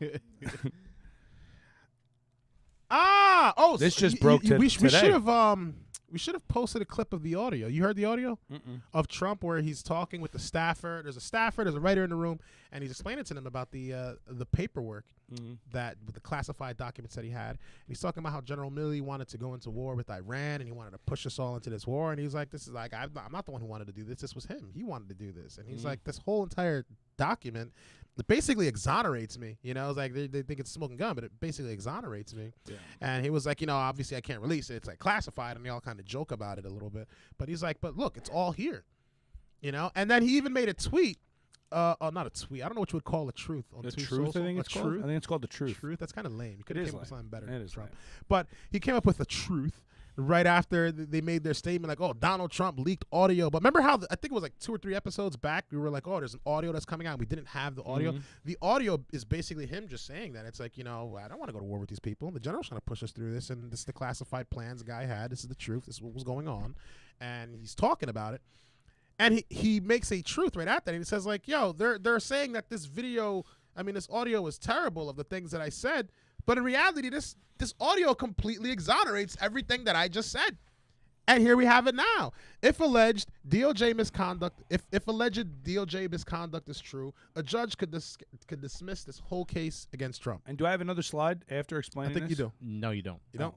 S2: This
S1: just broke today.
S2: We should have posted a clip of the audio. You heard the audio of Trump where he's talking with the staffer. There's a staffer. There's a writer in the room, and he's explaining to them about the paperwork. that with the classified documents that he had. And he's talking about how General Milley wanted to go into war with Iran, and he wanted to push us all into this war. And he's like, "This is like I'm not the one who wanted to do this. This was him. He wanted to do this." And he's like, "This whole entire document." It basically exonerates me, you know. It's like they think it's a smoking gun, but it basically exonerates me. Yeah. And he was like, you know, obviously I can't release it. It's like classified, and they all kind of joke about it a little bit. But he's like, but look, it's all here, you know. And then he even made a tweet. Not a tweet. I don't know what you would call a truth. On
S1: The
S2: Truth
S1: truth,
S2: Social.
S1: I think it's called. I think it's called the truth.
S2: Truth. That's kind of lame. You could
S1: It
S2: have
S1: is
S2: came up with
S1: lame.
S2: something better.
S1: It is
S2: Trump.
S1: lame.
S2: But he came up with the truth right after they made their statement, like, "Oh, Donald Trump leaked audio." But remember how I think it was like 2 or 3 episodes back, we were like, "Oh, there's an audio that's coming out." We didn't have the audio. The audio is basically him just saying that. It's like, you know, I don't want to go to war with these people. The general's trying to push us through this, and this is the classified plans the guy had. This is the truth. This is what was going on, and he's talking about it. And he makes a truth right after that. And he says, like, yo, they're saying that this audio was terrible of the things that I said. But in reality, this audio completely exonerates everything that I just said. And here we have it now. If alleged DOJ misconduct, if alleged DOJ misconduct is true, a judge could dismiss this whole case against Trump.
S1: And do I have another slide after explaining
S2: I think
S1: this?
S2: you do.
S3: No, you don't.
S2: You don't?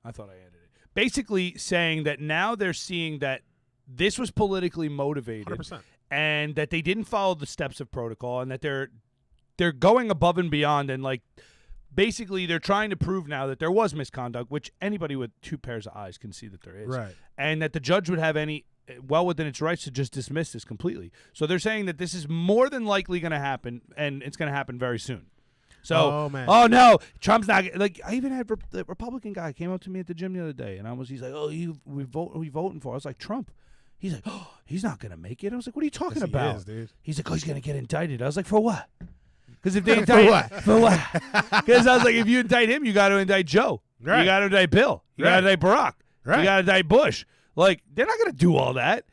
S1: I thought I added it. Basically saying that now they're seeing that this was politically motivated
S2: 100%.
S1: and that they didn't follow the steps of protocol and that they're going above and beyond and like basically they're trying to prove now that there was misconduct, which anybody with 2 pairs of eyes can see that there is.
S2: Right.
S1: And that the judge would have well within its rights to just dismiss this completely. So they're saying that this is more than likely going to happen and it's going to happen very soon. So,
S2: Oh, man.
S1: oh no, Trump's not like. I even had the Republican guy came up to me at the gym the other day, and he's like, "Oh, we voting for?" I was like, "Trump." He's like, "Oh, he's not gonna make it." I was like, "What are you talking
S2: Yes, he
S1: about?"
S2: is, dude.
S1: He's like, "Oh, he's gonna get indicted." I was like, "For what?" Because if they indict for what? Because I was like, if you indict him, you got to indict Joe.
S2: Right.
S1: You got to indict Bill. You got to indict Barack.
S2: Right.
S1: You got to indict Bush. Like they're not gonna do all that.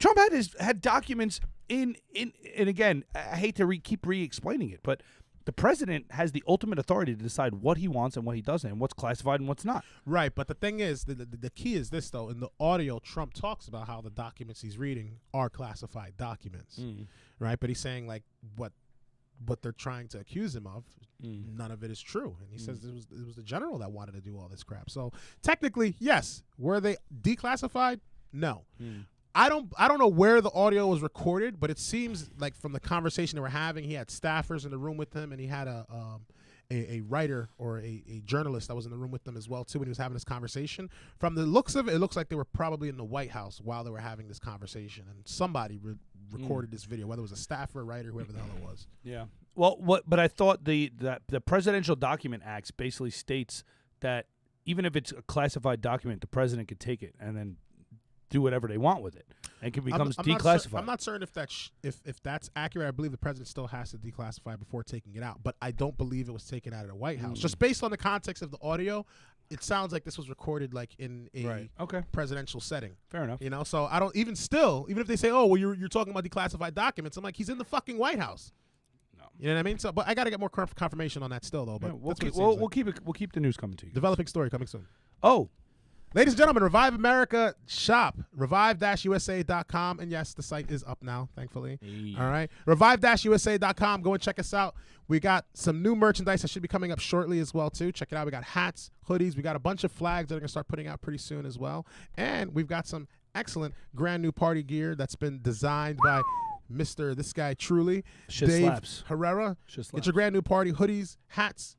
S1: Trump had documents in and again, I hate to keep re-explaining it, but the president has the ultimate authority to decide what he wants and what he doesn't and what's classified and what's not.
S2: Right, but the thing is, the key is this, though. In the audio, Trump talks about how the documents he's reading are classified documents, right? But he's saying, like, what they're trying to accuse him of, none of it is true. And he says it was the general that wanted to do all this crap. So technically, yes. Were they declassified? No. I don't know where the audio was recorded, but it seems like from the conversation they were having, he had staffers in the room with him, and he had a writer or a journalist that was in the room with them as well too when he was having this conversation. From the looks of it, it looks like they were probably in the White House while they were having this conversation, and somebody recorded this video, whether it was a staffer, writer, whoever the hell it was.
S1: Yeah. Well, but I thought the Presidential Document Act basically states that even if it's a classified document, the president could take it and then do whatever they want with it, and it becomes declassified.
S2: I'm not certain if that's accurate. I believe the president still has to declassify before taking it out, but I don't believe it was taken out of the White House. Just based on the context of the audio, it sounds like this was recorded like in a presidential setting.
S1: Fair enough.
S2: You know, so I don't even if they say, "Oh, well, you're talking about declassified documents," I'm like, he's in the fucking White House.
S1: No.
S2: You know what I mean? So, but I got to get more confirmation on that still, though. But
S1: Yeah, we'll keep the news coming to you.
S2: Developing story coming soon.
S1: Oh.
S2: Ladies and gentlemen, Revive America shop, revive-usa.com. And yes, the site is up now, thankfully.
S3: Hey.
S2: All right. Revive-usa.com. Go and check us out. We got some new merchandise that should be coming up shortly as well, too. Check it out. We got hats, hoodies. We got a bunch of flags that are going to start putting out pretty soon as well. And we've got some excellent brand new party gear that's been designed by this guy truly,
S1: Shit
S2: Dave
S1: slaps.
S2: Herrera.
S1: Shit
S2: Get
S1: slaps.
S2: your brand new party hoodies, hats,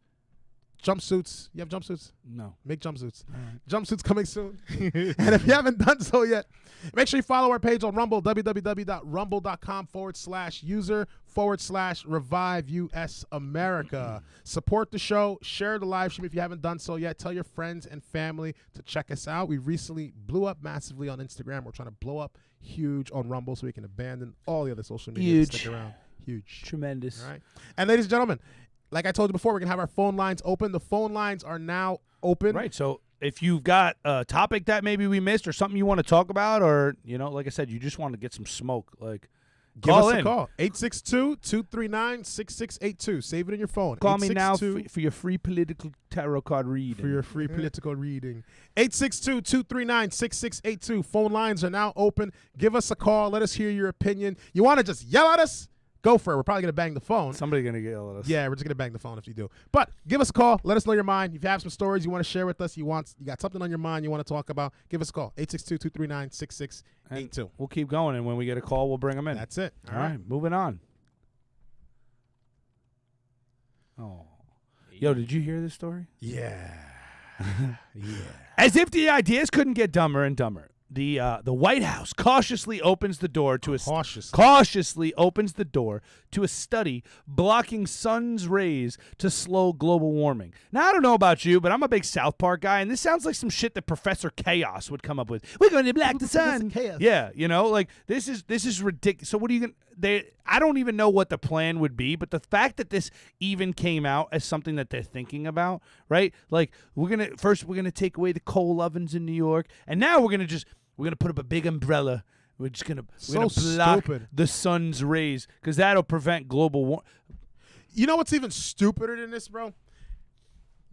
S2: jumpsuits. You have jumpsuits?
S1: No.
S2: Make jumpsuits. Jumpsuits coming soon. And if you haven't done so yet, make sure you follow our page on Rumble, www.rumble.com/user/Revive US America. Support the show. Share the live stream if you haven't done so yet. Tell your friends and family to check us out. We recently blew up massively on Instagram. We're trying to blow up huge on Rumble so we can abandon all the other social media.
S1: Huge.
S2: Stick around. Huge.
S1: Tremendous.
S2: All right. And ladies and gentlemen, like I told you before, we're going to have our phone lines open. The phone lines are now open.
S1: Right. So if you've got a topic that maybe we missed or something you want to talk about, or, like I said, you just want to get some smoke, like,
S2: Give
S1: call
S2: us
S1: in.
S2: a call. 862-239-6682. Save it in your phone.
S1: Call me now
S2: 862
S1: for your free political tarot card reading.
S2: for your free political reading. 862-239-6682. Phone lines are now open. Give us a call. Let us hear your opinion. You want to just yell at us? go for it. We're probably gonna bang the phone.
S1: Somebody's gonna get yelled at us.
S2: Yeah, we're just gonna bang the phone if you do. But give us a call. Let us know your mind. If you have some stories you want to share with us, you got something on your mind you want to talk about, give us a call. 862-239-6682.
S1: We'll keep going, and when we get a call, we'll bring them in.
S2: That's it.
S1: All right, moving on. Oh, yo, did you hear this story?
S2: Yeah. Yeah.
S1: As if the ideas couldn't get dumber and dumber, the White House cautiously opens the door to a cautiously opens the door to a study blocking sun's rays to slow global warming. Now, I don't know about you, but I'm a big South Park guy, and this sounds like some shit that Professor Chaos would come up with. We're going to block the sun.
S2: Chaos.
S1: Yeah, you know, like this is ridiculous. So what are you going to I don't even know what the plan would be, but the fact that this even came out as something that they're thinking about, right? Like we're going to take away the coal ovens in New York, and now we're going to put up a big umbrella. We're going to block the sun's rays cuz that'll prevent global warming.
S2: You know what's even stupider than this, bro?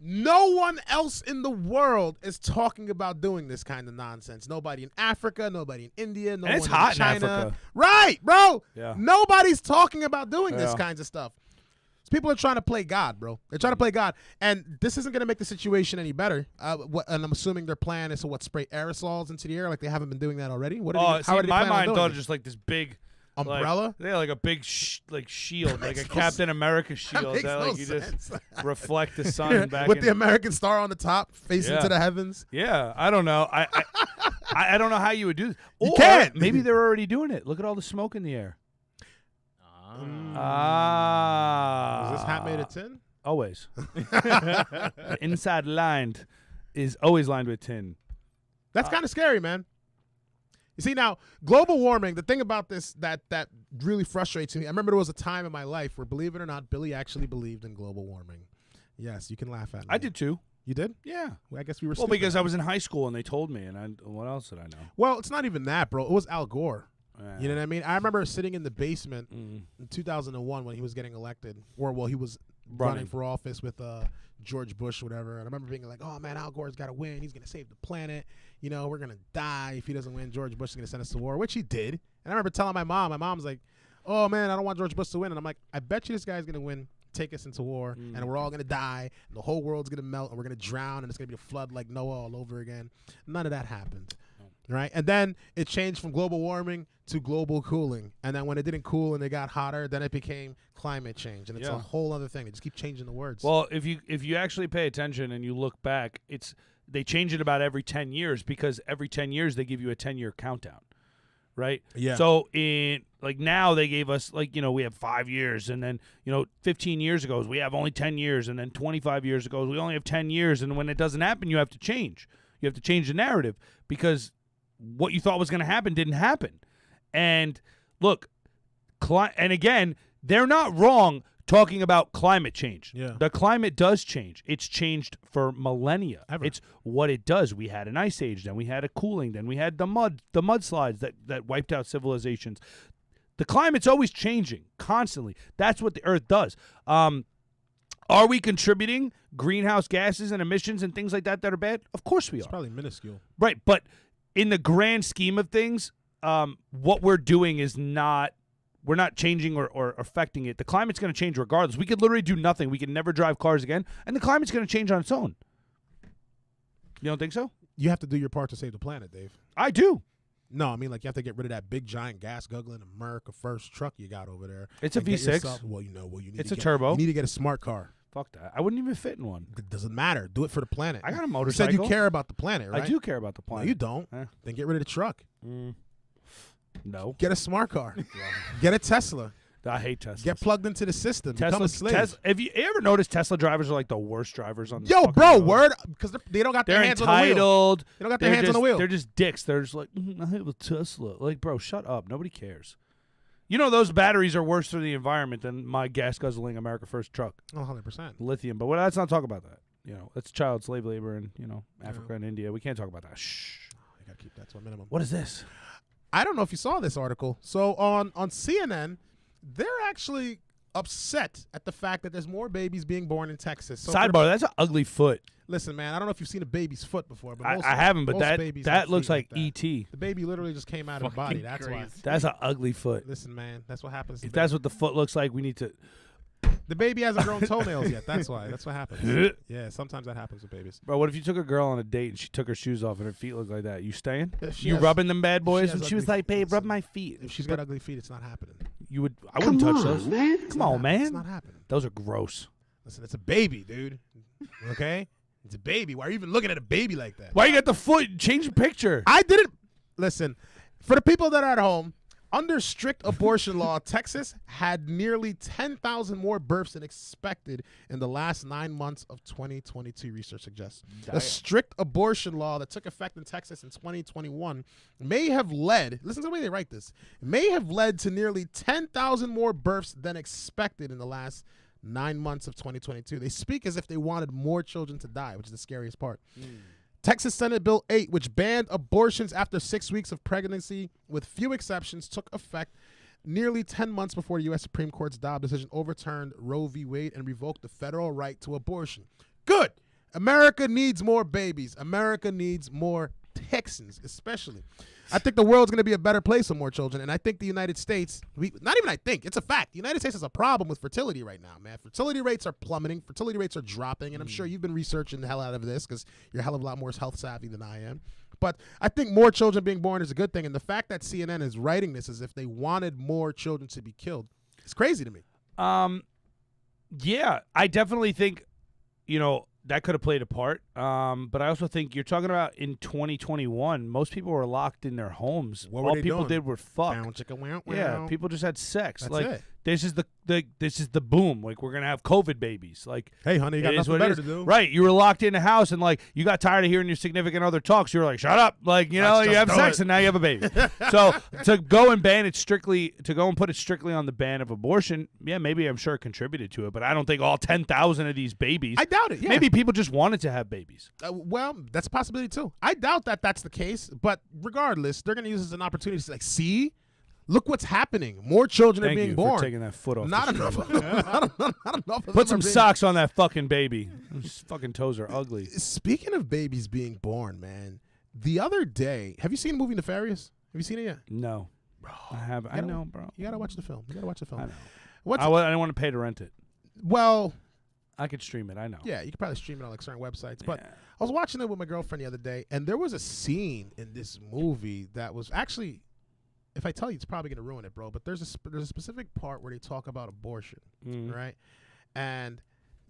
S2: No one else in the world is talking about doing this kind of nonsense. Nobody in Africa, nobody in India, no one
S1: it's hot
S2: in China.
S1: in Africa.
S2: Right, bro.
S1: Yeah.
S2: Nobody's talking about doing this
S1: Yeah.
S2: kinds of stuff. People are trying to play God, bro. They're trying to play God. And this isn't going to make the situation any better. And I'm assuming their plan is to spray aerosols into the air like they haven't been doing that already? How are they
S1: my
S2: planning on
S1: mind
S2: doing
S1: thought
S2: it?
S1: just like this big
S2: Umbrella?
S1: Like a big shield, like a
S2: makes no
S1: Captain America shield
S2: makes
S1: that
S2: no
S1: like you
S2: sense.
S1: just reflect the sun back
S2: with
S1: in.
S2: the American star on the top, facing
S1: Yeah.
S2: to the heavens.
S1: Yeah, I don't know. I don't know how you would do this.
S2: You
S1: Or
S2: can't.
S1: maybe they're already doing it. Look at all the smoke in the air.
S2: Is this hat made of tin?
S1: Always. The inside lined is always lined with tin.
S2: That's kind of scary, man. You see, now, global warming, the thing about this that really frustrates me, I remember there was a time in my life where, believe it or not, Billy actually believed in global warming. Yes, you can laugh at me.
S1: I did too.
S2: You did?
S1: Yeah.
S2: Well, I guess we were
S1: Well,
S2: stupid.
S1: because I was in high school and they told me, and what else did I know?
S2: Well, it's not even that, bro. It was Al Gore.
S1: Yeah.
S2: You know what I mean? I remember sitting in the basement
S1: Mm.
S2: in 2001 when he was getting elected, or he was running for office with George Bush, whatever. And I remember being like, "Oh man, Al Gore's got to win. He's gonna save the planet. You know, we're gonna die if he doesn't win. George Bush is gonna send us to war," which he did. And I remember telling my mom. My mom's like, "Oh man, I don't want George Bush to win." And I'm like, "I bet you this guy's gonna win, take us into war, and we're all gonna die, and the whole world's gonna melt, and we're gonna drown, and it's gonna be a flood like Noah all over again." None of that happened. Right, and then it changed from global warming to global cooling, and then when it didn't cool and it got hotter, then it became climate change, and it's a whole other thing. They just keep changing the words.
S1: Well, if you actually pay attention and you look back, they change it about every 10 years because every 10 years they give you a 10-year countdown, right?
S2: Yeah.
S1: So now they gave us we have 5 years, and then 15 years ago we have only 10 years, and then 25 years ago we only have 10 years, and when it doesn't happen, you have to change. You have to change the narrative because what you thought was going to happen didn't happen. And look, and again, they're not wrong talking about climate change.
S2: Yeah.
S1: The climate does change. It's changed for millennia. It's what it does. We had an ice age, then we had a cooling, then we had the mudslides that wiped out civilizations. The climate's always changing constantly. That's what the Earth does. Are we contributing greenhouse gases and emissions and things like that are bad? Of course we are.
S2: It's probably minuscule.
S1: Right, but in the grand scheme of things, what we're doing is we're not changing or affecting it. The climate's going to change regardless. We could literally do nothing. We could never drive cars again, and the climate's going to change on its own. You don't think so?
S2: You have to do your part to save the planet, Dave.
S1: I do.
S2: No, I mean, like, you have to get rid of that big, giant, gas-guggling America First truck you got over there.
S1: It's a
S2: And get
S1: V6.
S2: yourself- you need
S1: It's
S2: to
S1: a
S2: get-
S1: turbo.
S2: You need to get a smart car.
S1: Fuck that. I wouldn't even fit in one.
S2: It doesn't matter. Do it for the planet.
S1: I got a
S2: You
S1: motorcycle.
S2: said you care about the planet, right?
S1: I do care about the
S2: No,
S1: planet.
S2: you don't.
S1: Eh.
S2: Then get rid of the truck.
S1: No.
S2: Get a smart car. Get a Tesla.
S1: I hate Tesla.
S2: Get plugged into the system. Become a slave.
S1: Have you ever noticed Tesla drivers are like the worst drivers on the
S2: Yo,
S1: fucking
S2: bro,
S1: road?
S2: word, because they don't got their
S1: They're
S2: hands on the wheel.
S1: entitled.
S2: They don't got their hands on the wheel.
S1: They're just dicks. They're just like, I have a Tesla. Like, bro, shut up. Nobody cares. You know those batteries are worse for the environment than my gas-guzzling America First truck.
S2: 100%.
S1: Lithium. But let's not talk about that. It's child slave labor in, Africa and India. We can't talk about that. Shh.
S2: You got to keep that to a minimum.
S1: What is this?
S2: I don't know if you saw this article. So on CNN, they're actually upset at the fact that there's more babies being born in Texas. So
S1: Sidebar, that's an ugly foot.
S2: listen, man, I don't know if you've seen a baby's foot before, but
S1: I haven't, but
S2: most babies
S1: that
S2: have
S1: looks
S2: feet
S1: like
S2: that.
S1: E.T.
S2: The baby literally just came out of the body. That's why.
S1: That's an ugly foot.
S2: Listen, man, that's what happens.
S1: If that's what the foot looks like, we need to.
S2: The baby hasn't grown toenails yet. That's why. That's what happens. Yeah, sometimes that happens with babies.
S1: Bro, what if you took a girl on a date and she took her shoes off and her feet look like that? You staying?
S2: If she
S1: You
S2: has-
S1: rubbing them bad boys?
S2: has
S1: And she was
S2: ugly
S1: like, babe,
S2: feet,
S1: rub my feet.
S2: If she's got ugly feet, it's not happening.
S1: You would. I wouldn't touch those. Come on,
S2: It's
S1: man.
S2: not happening.
S1: Those are gross.
S2: Listen, it's a baby, dude. Okay? It's a baby. Why are you even looking at a baby like that?
S1: Why you got the foot? Change the picture.
S2: I didn't. Listen, for the people that are at home, under strict abortion law, Texas had nearly 10,000 more births than expected in the last 9 months of 2022, research suggests. The strict abortion law that took effect in Texas in 2021 may have led, listen to the way they write this, may have led to nearly 10,000 more births than expected in the last 9 months of 2022. They speak as if they wanted more children to die, which is the scariest part. Texas Senate Bill 8, which banned abortions after 6 weeks of pregnancy, with few exceptions, took effect nearly 10 months before the U.S. Supreme Court's Dobbs decision overturned Roe v. Wade and revoked the federal right to abortion. Good. America needs more babies. America needs more Texans, especially. I think the world's going to be a better place with more children, and I think the United States, not even I think, it's a fact. The United States has a problem with fertility right now, man. Fertility rates are plummeting. Fertility rates are dropping, and I'm sure you've been researching the hell out of this because you're a hell of a lot more health savvy than I am. But I think more children being born is a good thing, and the fact that CNN is writing this as if they wanted more children to be killed is crazy to me.
S1: Yeah, I definitely think, that could have played a part. But I also think you're talking about in 2021, most people were locked in their homes.
S2: What were
S1: All
S2: they
S1: people
S2: doing?
S1: did were fuck.
S2: Bow, chicka, wow,
S1: Yeah,
S2: wow.
S1: people just had sex.
S2: That's
S1: like
S2: it.
S1: this is the boom. Like we're gonna have COVID babies. Like
S2: Hey, honey, you got
S1: it is
S2: nothing
S1: what it
S2: better
S1: is.
S2: to do.
S1: Right. You were locked in the house and like you got tired of hearing your significant other talk. So you were like, shut up. Like,
S2: Let's
S1: you
S2: just
S1: have
S2: do
S1: sex
S2: it.
S1: and now you have a baby. So to go and put it strictly on the ban of abortion, yeah, maybe I'm sure it contributed to it, but I don't think all 10,000 of these babies.
S2: I doubt it. Yeah.
S1: Maybe people just wanted to have babies.
S2: Well, that's a possibility too. I doubt that that's the case, but regardless, they're going to use this as an opportunity to like, see, look what's happening. More children
S1: Thank
S2: are being
S1: you
S2: born.
S1: for taking that foot off.
S2: Not
S1: the
S2: enough.
S1: street.
S2: Not enough. Of
S1: Put
S2: them
S1: some
S2: are being-
S1: socks on that fucking baby. Those fucking toes are ugly.
S2: Speaking of babies being born, man, the other day, have you seen the movie Nefarious? Have you seen it yet?
S1: No, I haven't. I
S2: gotta-
S1: know, bro.
S2: You gotta watch the film. You gotta watch the film.
S1: I know.
S2: What's
S1: I didn't want to pay to rent it.
S2: well,
S1: I could stream it. I know.
S2: yeah, you could probably stream it on like certain websites. But
S1: Yeah.
S2: I was watching it with my girlfriend the other day, and there was a scene in this movie that was actually, if I tell you, it's probably gonna ruin it, bro. But there's a specific part where they talk about abortion, right? And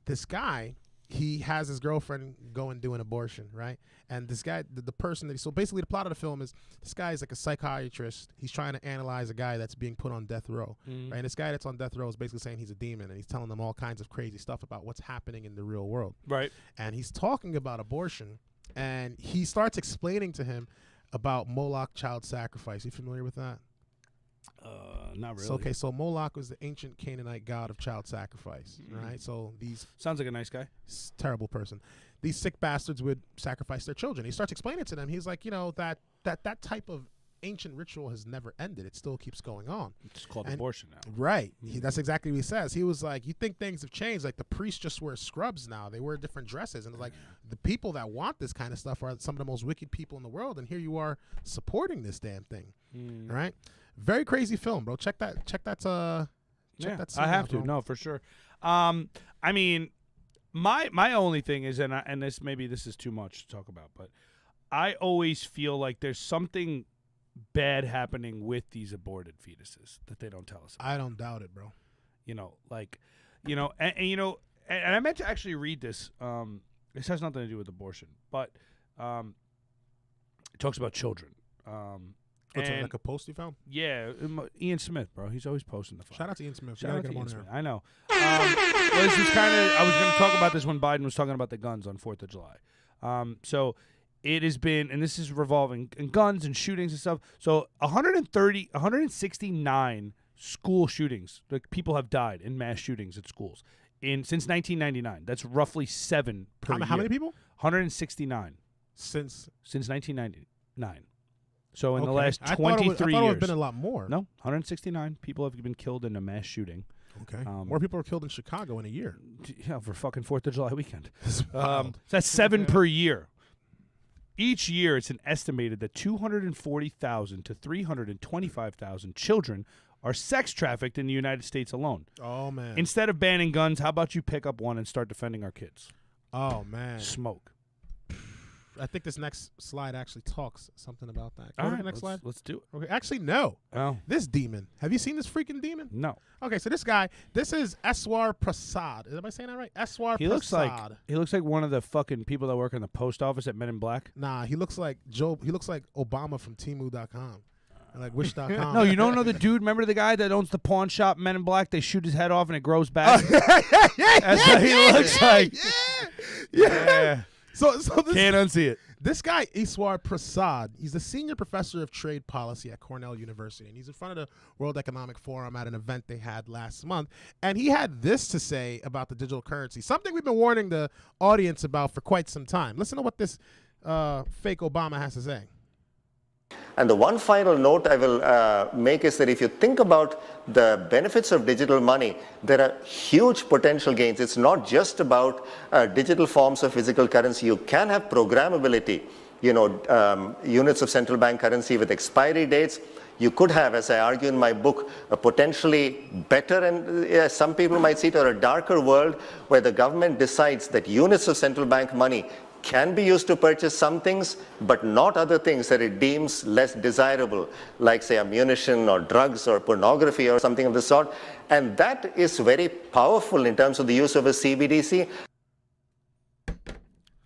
S2: this guy, he has his girlfriend go and do an abortion, right? And this guy, the person that so basically the plot of the film is this guy is like a psychiatrist. He's trying to analyze a guy that's being put on death row, right? And this guy that's on death row is basically saying he's a demon, and he's telling them all kinds of crazy stuff about what's happening in the real world.
S1: Right.
S2: And he's talking about abortion, and he starts explaining to him about Moloch child sacrifice. You familiar with that?
S1: Not really.
S2: So, okay, so Moloch was the ancient Canaanite god of child sacrifice, right? So these
S1: Sounds like a nice guy.
S2: terrible person, these sick bastards would sacrifice their children. He starts explaining to them. He's like, that type of ancient ritual has never ended. It still keeps going on.
S1: It's called
S2: And-
S1: abortion now.
S2: Right. That's exactly what he says. He was like, you think things have changed. Like the priests just wear scrubs now. They wear different dresses. And it's like the people that want this kind of stuff are some of the most wicked people in the world. And here you are supporting this damn thing. Right? Very crazy film, bro. Check that.
S1: Yeah,
S2: that scene
S1: I have
S2: out,
S1: to.
S2: bro.
S1: No, for sure. I mean, my only thing is, and this is too much to talk about, but I always feel like there's something bad happening with these aborted fetuses that they don't tell us about.
S2: I don't doubt it, bro.
S1: And I meant to actually read this. This has nothing to do with abortion, but it talks about children.
S2: What's
S1: And
S2: like a post you found?
S1: yeah, Ian Smith, bro. He's always posting the.
S2: Shout out to Ian Smith.
S1: Shout out to
S2: Get him
S1: Ian
S2: on
S1: Smith.
S2: there.
S1: I know. Well, this was I was going to talk about this when Biden was talking about the guns on 4th of July. So it has been, and this is revolving in guns and shootings and stuff. So 169 school shootings. Like people have died in mass shootings at schools since 1999. That's roughly 7 per year.
S2: How many people?
S1: 169
S2: Since
S1: 1999. So in the
S2: okay.
S1: last
S2: I
S1: 23
S2: thought it would
S1: years.
S2: have been a lot more.
S1: No, 169 people have been killed in a mass shooting.
S2: Okay. More people are killed in Chicago in a year.
S1: Yeah, for fucking 4th of July weekend.
S2: It's wild.
S1: So that's 7 per year. Each year, it's an estimated that 240,000 to 325,000 children are sex trafficked in the United States alone.
S2: Oh, man.
S1: Instead of banning guns, how about you pick up one and start defending our kids?
S2: Oh, man.
S1: Smoke.
S2: I think this next slide actually talks something about that. Go
S1: All
S2: to
S1: right,
S2: the next slide.
S1: let's do it.
S2: Okay. Actually, no.
S1: Oh,
S2: This demon. Have you seen this freaking demon?
S1: no.
S2: Okay, so this guy, this is Eswar Prasad. Am I saying that right? Eswar
S1: He
S2: Prasad.
S1: looks like one of the fucking people that work in the post office at Men in Black.
S2: Nah, he looks like Joe. He looks like Obama from Temu.com. And like Wish.com.
S1: No, you don't know the dude. Remember the guy that owns the pawn shop, Men in Black? They shoot his head off and it grows back. That's what he looks like. Yeah.
S2: So this,
S1: Can't unsee it.
S2: this guy, Eswar Prasad, he's a senior professor of trade policy at Cornell University, and he's in front of the World Economic Forum at an event they had last month. And he had this to say about the digital currency, something we've been warning the audience about for quite some time. Listen to what this fake Obama has to say.
S8: And the one final note I will make is that if you think about the benefits of digital money, there are huge potential gains. It's not just about digital forms of physical currency. You can have programmability, units of central bank currency with expiry dates. You could have, as I argue in my book, a potentially better and some people might see it, or a darker world where the government decides that units of central bank money can be used to purchase some things, but not other things that it deems less desirable, like, say, ammunition or drugs or pornography or something of the sort. And that is very powerful in terms of the use of a CBDC.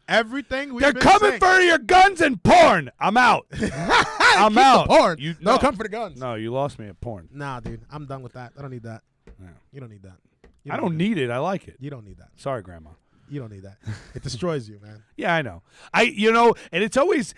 S2: Everything we've
S1: They're
S2: been
S1: coming
S2: saying.
S1: for your guns and porn. I'm out. I'm
S2: Keep
S1: out.
S2: the porn.
S1: You,
S2: no, come for the guns.
S1: No, you lost me at porn.
S2: Nah, dude, I'm done with that. I don't need that.
S1: Yeah.
S2: You don't need that. You
S1: I don't need it. I like it.
S2: You don't need that.
S1: Sorry, Grandma.
S2: You don't need that. It destroys you, man.
S1: Yeah, I know. And it's always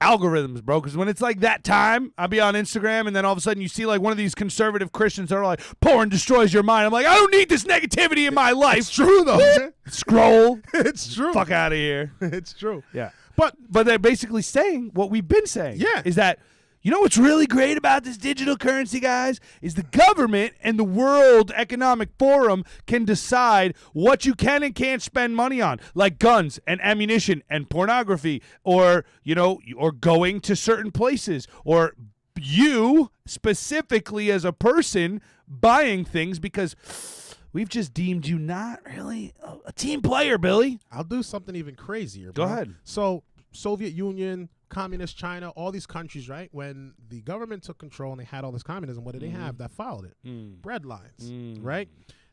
S1: algorithms, bro, because when it's like that time, I'll be on Instagram, and then all of a sudden you see like one of these conservative Christians that are like, porn destroys your mind. I'm like, I don't need this negativity in my life.
S2: It's true, though.
S1: Scroll.
S2: It's true.
S1: Fuck out of here.
S2: It's true.
S1: Yeah.
S2: But
S1: But they're basically saying what we've been saying.
S2: Yeah.
S1: Is that, you know what's really great about this digital currency, guys? Is the government and the World Economic Forum can decide what you can and can't spend money on, like guns and ammunition and pornography, or, or going to certain places, or you specifically as a person buying things, because we've just deemed you not really a team player, Billy.
S2: I'll do something even crazier.
S1: Go
S2: bro.
S1: ahead.
S2: So, Soviet Union, Communist China, all these countries, right? When the government took control and they had all this communism, what did they have that followed it? Bread lines, right?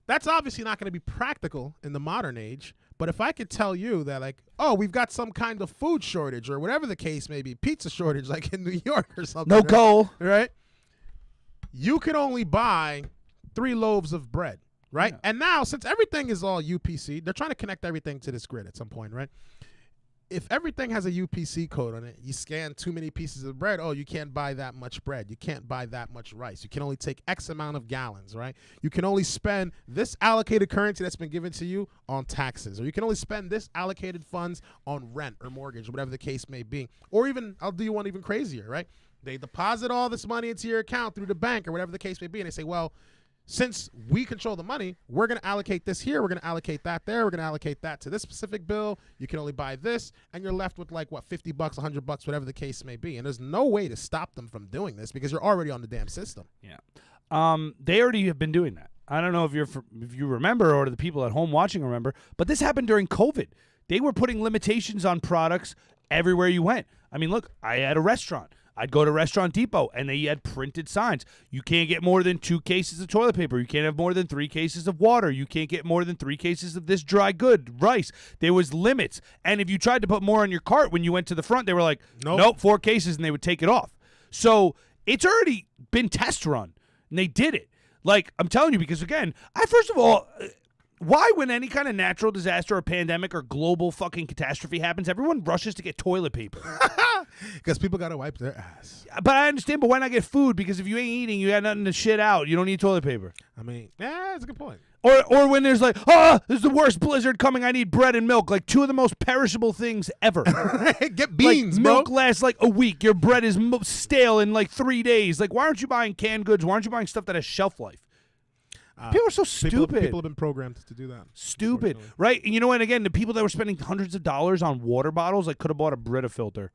S2: That's obviously not going to be practical in the modern age. But if I could tell you that, like, oh, we've got some kind of food shortage or whatever the case may be, pizza shortage, like in New York or something.
S1: No
S2: right?
S1: coal.
S2: Right? You can only buy 3 loaves of bread, right?
S1: Yeah.
S2: And now, since everything is all UPC, they're trying to connect everything to this grid at some point, right? If everything has a UPC code on it, you scan too many pieces of bread, oh, you can't buy that much bread. You can't buy that much rice. You can only take X amount of gallons, right? You can only spend this allocated currency that's been given to you on taxes, or you can only spend this allocated funds on rent or mortgage, whatever the case may be. Or even, I'll do you one even crazier, right? They deposit all this money into your account through the bank or whatever the case may be, and they say, well, since we control the money, we're going to allocate this here. We're going to allocate that there. We're going to allocate that to this specific bill. You can only buy this, and you're left with like, what, $50, $100, whatever the case may be. And there's no way to stop them from doing this because you're already on the damn system.
S1: Yeah. They already have been doing that. I don't know if you remember, or the people at home watching remember, but this happened during COVID. They were putting limitations on products everywhere you went. I mean, look, I had a restaurant. I'd go to Restaurant Depot, and they had printed signs. You can't get more than 2 cases of toilet paper. You can't have more than 3 cases of water. You can't get more than 3 cases of this dry good, rice. There was limits. And if you tried to put more on your cart when you went to the front, they were like, nope, 4 cases, and they would take it off. So it's already been test run, and they did it. Like, I'm telling you, because, again, first of all, why, when any kind of natural disaster or pandemic or global fucking catastrophe happens, everyone rushes to get toilet paper?
S2: Because people got to wipe their ass.
S1: But I understand, but why not get food? Because if you ain't eating, you got nothing to shit out. You don't need toilet paper.
S2: I mean, yeah, that's a good point.
S1: Or when there's like, there's the worst blizzard coming, I need bread and milk. Like 2 of the most perishable things ever.
S2: Get beans,
S1: like,
S2: bro.
S1: milk lasts like a week. Your bread is stale in like 3 days. Like, why aren't you buying canned goods? Why aren't you buying stuff that has shelf life? People are so
S2: People
S1: stupid.
S2: have been programmed to do that.
S1: Stupid,
S2: unfortunately.
S1: right? And you know what? Again, the people that were spending hundreds of dollars on water bottles, like, could have bought a Brita filter,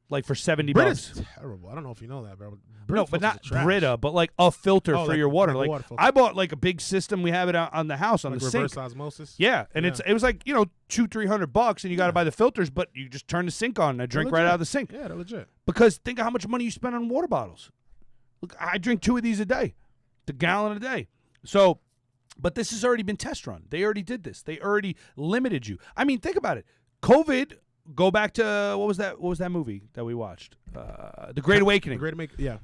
S1: like for $70.
S2: Brita's terrible. I don't know if you know that, bro.
S1: No, but not
S2: trash.
S1: Brita, but like a filter
S2: Oh,
S1: for
S2: like-
S1: your water.
S2: like a
S1: Like,
S2: water filter.
S1: I bought like a big system. We have it out on the house on
S2: Like
S1: the
S2: reverse
S1: sink.
S2: osmosis.
S1: Yeah, and
S2: Yeah.
S1: it was like $200-$300, and you got to buy the filters, but you just turn the sink on and I drink right
S2: legit.
S1: out of the sink.
S2: Yeah, they're legit.
S1: Because think of how much money you spend on water bottles. Look, I drink 2 of these a day, the gallon a day. So, but this has already been test run. They already did this. They already limited you. I mean, think about it. COVID. Go back to what was that? What was that movie that we watched? The Great Awakening.
S2: The Great yeah.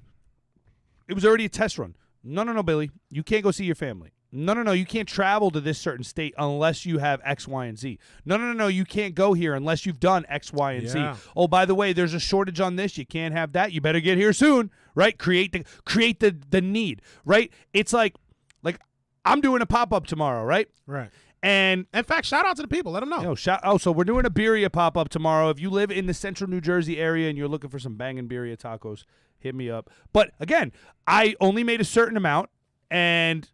S1: It was already a test run. No, Billy. You can't go see your family. No. You can't travel to this certain state unless you have X, Y, and Z. No. You can't go here unless you've done X, Y, and
S2: Yeah.
S1: Z. Oh, by the way, there's a shortage on this. You can't have that. You better get here soon, right? Create the need, right? It's like I'm doing a pop-up tomorrow, right?
S2: Right.
S1: And
S2: In fact, shout out to the people. Let them know.
S1: so we're doing a birria pop-up tomorrow. If you live in the central New Jersey area and you're looking for some banging birria tacos, hit me up. But again, I only made a certain amount, and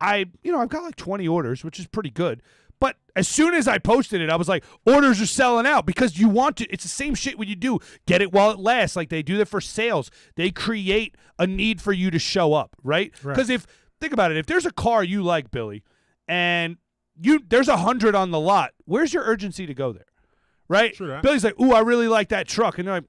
S1: I've got like 20 orders, which is pretty good. But as soon as I posted it, I was like, orders are selling out because you want to. It's the same shit when you do get it while it lasts. Like they do that for sales. They create a need for you to show up, right? Because think about it, if there's a car you like, Billy, and there's 100 on the lot, where's your urgency to go there, right?
S2: True that.
S1: Billy's like, ooh, I really like that truck, and they're like,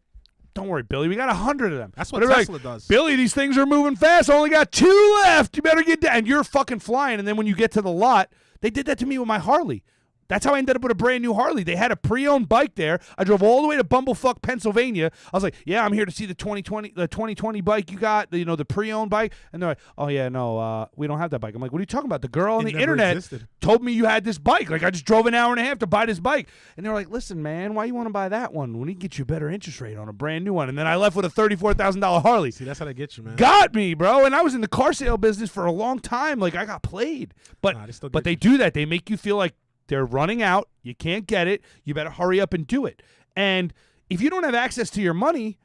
S1: don't worry, Billy, we got 100 of them.
S2: That's what
S1: But they're
S2: Tesla
S1: like,
S2: does.
S1: Billy, these things are moving fast. I only got 2 left. You better get down. And you're fucking flying. And then when you get to the lot, they did that to me with my Harley. That's how I ended up with a brand new Harley. They had a pre-owned bike there. I drove all the way to Bumblefuck, Pennsylvania. I was like, yeah, I'm here to see the 2020 bike you got, the pre-owned bike. And they're like, oh, yeah, no, we don't have that bike. I'm like, what are you talking about? The girl on
S2: It
S1: the
S2: never
S1: internet
S2: existed.
S1: told me you had this bike. Like, I just drove an hour and a half to buy this bike. And they were like, listen, man, why you want to buy that one when he can get you a better interest rate on a brand new one? And then I left with a $34,000 Harley.
S2: See, that's how they get you, man.
S1: Got me, bro. And I was in the car sale business for a long time. Like, I got played. But
S2: Nah, they still
S1: but
S2: get
S1: they
S2: you.
S1: do that. They make you feel like they're running out. You can't get it. You better hurry up and do it. And if you don't have access to your money,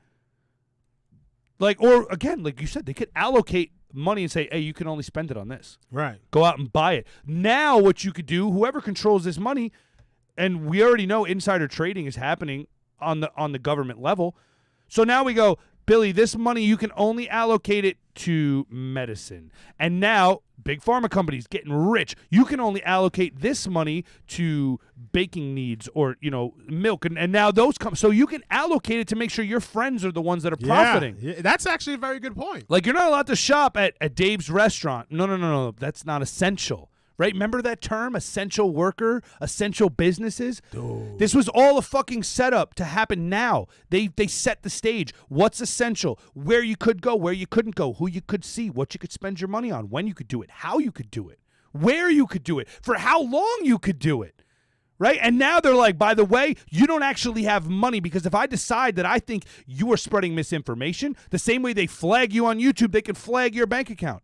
S1: or again, like you said, they could allocate money and say, hey, you can only spend it on this.
S2: Right.
S1: Go out and buy it. Now what you could do, whoever controls this money, and we already know insider trading is happening on the government level. So now we go, Billy, this money, you can only allocate it to medicine. And now big pharma companies getting rich. You can only allocate this money to baking needs or, milk. And now those come. So you can allocate it to make sure your friends are the ones that are profiting.
S2: Yeah, that's actually a very good point.
S1: Like, you're not allowed to shop at Dave's restaurant. No. That's not essential. Right? Remember that term, essential worker, essential businesses? Dude. This was all a fucking setup to happen now. They set the stage. What's essential? Where you could go, where you couldn't go, who you could see, what you could spend your money on, when you could do it, how you could do it, where you could do it, for how long you could do it. Right? And now they're like, by the way, you don't actually have money because if I decide that I think you are spreading misinformation, the same way they flag you on YouTube, they can flag your bank account.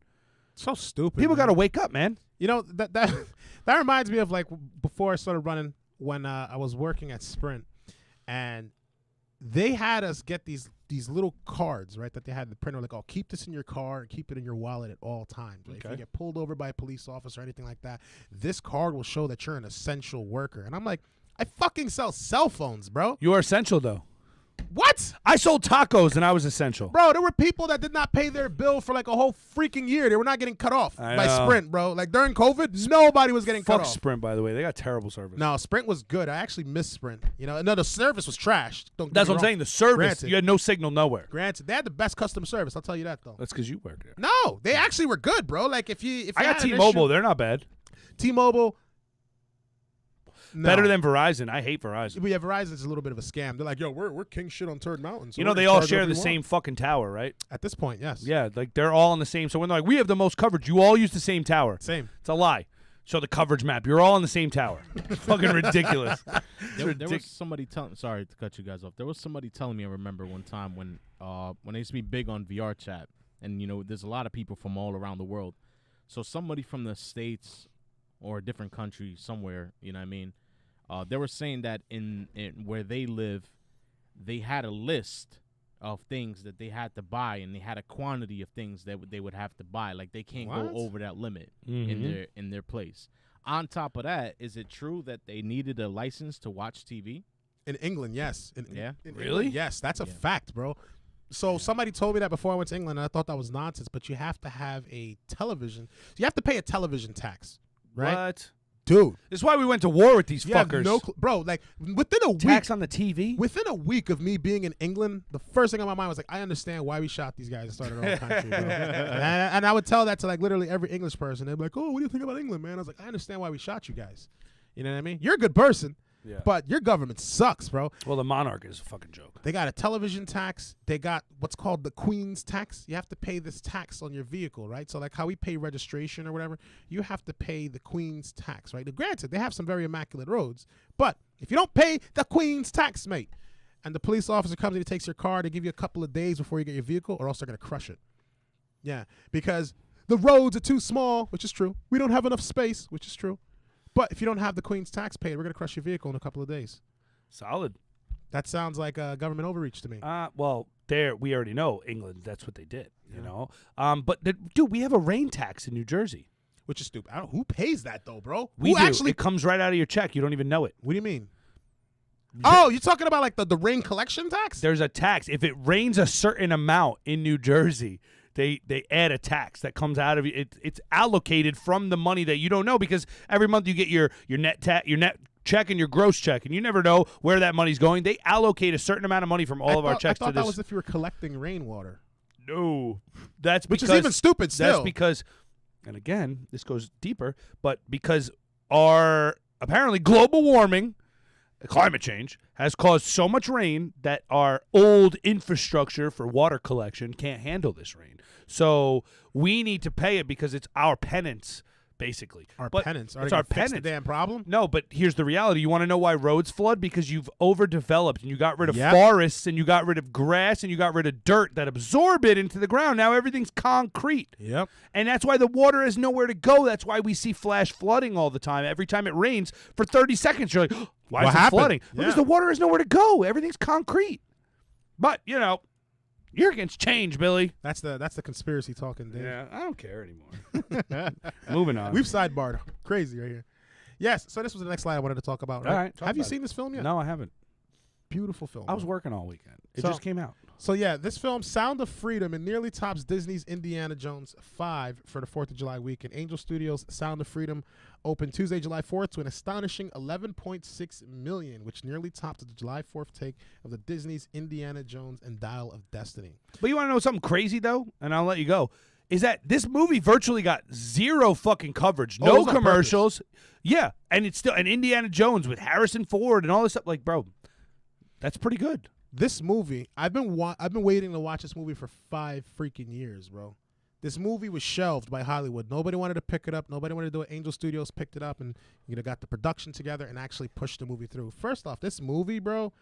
S2: So stupid.
S1: People
S2: man.
S1: got to wake up, man.
S2: That reminds me of like before I started running when I was working at Sprint, and they had us get these little cards, right? That they had the printer like, oh, keep this in your car and keep it in your wallet at all times. Right? If you get pulled over by a police officer or anything like that, this card will show that you're an essential worker. And I'm like, I fucking sell cell phones, bro.
S1: You are essential, though.
S2: What?
S1: I sold tacos and I was essential.
S2: Bro, there were people that did not pay their bill for like a whole freaking year. They were not getting cut off
S1: I
S2: by
S1: know.
S2: Sprint, bro. Like during COVID, nobody was getting cut
S1: Fuck
S2: off.
S1: Sprint, by the way. They got terrible service.
S2: No, Sprint was good. I actually missed Sprint. No, the service was trash. Don't get
S1: That's
S2: me
S1: what I'm
S2: wrong.
S1: saying. The service,
S2: Granted.
S1: you had no signal nowhere.
S2: Granted, they had the best customer service. I'll tell you that though.
S1: That's because you work there.
S2: No, they actually were good, bro. Like if
S1: I got
S2: had an
S1: T-Mobile.
S2: issue-
S1: They're not bad.
S2: T-Mobile, no.
S1: Better than Verizon. I hate Verizon.
S2: Yeah, Verizon's a little bit of a scam. They're like, yo, we're king shit on Turd Mountain. So
S1: You know,
S2: we're
S1: they
S2: gonna
S1: all
S2: charge
S1: share
S2: whatever
S1: the
S2: you
S1: same
S2: want.
S1: fucking tower, right?
S2: At this point, yes.
S1: Yeah, like they're all on the same. So when they're like, we have the most coverage, you all use the same tower.
S2: Same.
S1: It's a lie. Show the coverage map. You're all on the same tower. It's fucking ridiculous.
S3: There was somebody telling. Sorry to cut you guys off. There was somebody telling me. I remember one time when I used to be big on VR chat, and there's a lot of people from all around the world. So somebody from the States or a different country somewhere, you know what I mean? They were saying that in where they live, they had a list of things that they had to buy, and they had a quantity of things that they would have to buy. Like they can't
S2: What?
S3: go over that limit in their place. On top of that, is it true that they needed a license to watch TV?
S2: In England, yes.
S3: Yeah?
S2: In
S1: Really?
S2: England, yes, that's a fact, bro. So somebody told me that before I went to England, and I thought that was nonsense. But you have to have a television. You have to pay a television tax, right?
S1: What?
S2: Dude,
S1: This is why we went to war with these
S2: you have
S1: fuckers.
S2: no bro. Like within a week,
S1: Tax on the TV.
S2: within a week of me being in England, the first thing on my mind was like, I understand why we shot these guys and started our own country, bro. and I would tell that to like literally every English person. They'd be like, "Oh, what do you think about England, man?" I was like, "I understand why we shot you guys." You know what I mean? You're a good person,
S1: Yeah.
S2: but your government sucks, bro.
S1: Well, the monarch is a fucking joke.
S2: They got a television tax. They got what's called the Queen's tax. You have to pay this tax on your vehicle, right? So like how we pay registration or whatever, you have to pay the Queen's tax, right? Now, granted, they have some very immaculate roads, but if you don't pay the Queen's tax, mate, and the police officer comes and he takes your car, they give you a couple of days before you get your vehicle, or else they're gonna crush it. Yeah, because the roads are too small, which is true. We don't have enough space, which is true. But if you don't have the Queen's tax paid, we're gonna crush your vehicle in a couple of days.
S1: Solid.
S2: That sounds like government overreach to me.
S1: Well, there we already know England. That's what they did. You know. But dude, we have a rain tax in New Jersey.
S2: Which is stupid. I don't. Who pays that though, bro?
S1: We
S2: Who
S1: do.
S2: actually?
S1: It comes right out of your check. You don't even know it.
S2: What do you mean? Oh, you're talking about like the rain collection tax?
S1: There's a tax. If it rains a certain amount in New Jersey, they add a tax that comes out of it. It's allocated from the money that you don't know, because every month you get your net check and your gross check, and you never know where that money's going. They allocate a certain amount of money from all of our checks
S2: I thought
S1: to
S2: that
S1: this.
S2: was if you were collecting rainwater.
S1: No, that's
S2: Which
S1: because,
S2: is even stupid
S1: That's
S2: still.
S1: because, and again, this goes deeper, but because our apparently global warming, climate change, has caused so much rain that our old infrastructure for water collection can't handle this rain. So we need to pay it because it's our penance, basically.
S2: Our
S1: But
S2: penance. Are
S1: It's
S2: they
S1: our
S2: gonna fix
S1: penance.
S2: the damn problem?
S1: No, but here's the reality. You want to know why roads flood? Because you've overdeveloped and you got rid of
S2: Yep.
S1: forests and you got rid of grass and you got rid of dirt that absorb it into the ground. Now everything's concrete.
S2: Yep.
S1: And that's why the water has nowhere to go. That's why we see flash flooding all the time. Every time it rains for 30 seconds, you're like, why
S2: What
S1: is it
S2: happened?
S1: flooding? Because
S2: Yeah.
S1: the water has nowhere to go. Everything's concrete. But, you know, you're against change, Billy.
S2: That's the conspiracy talking, Dave.
S1: Yeah, I don't care anymore. Moving on.
S2: We've sidebarred crazy right here. Yes. So this was the next slide I wanted to talk about.
S1: All right, talk
S2: Have you
S1: about
S2: seen this film yet?
S1: No, I haven't.
S2: Beautiful film.
S1: I was working all weekend. It
S2: So-
S1: just came out.
S2: So yeah, this film, Sound of Freedom, it nearly tops Disney's Indiana Jones 5 for the 4th of July weekend. Angel Studios' Sound of Freedom opened Tuesday, July 4th to an astonishing 11.6 million, which nearly topped the July 4th take of the Disney's Indiana Jones and Dial of Destiny.
S1: But you want to know something crazy, though? And I'll let you go. Is that this movie virtually got zero fucking coverage.
S2: Oh, it
S1: No
S2: was on
S1: commercials. Yeah. And it's still an Indiana Jones with Harrison Ford and all this stuff. Like, bro, that's pretty good.
S2: This movie, I've been waiting to watch this movie for 5 freaking years, bro. This movie was shelved by Hollywood. Nobody wanted to pick it up. Nobody wanted to do it. Angel Studios picked it up and got the production together and actually pushed the movie through. First off, this movie, bro,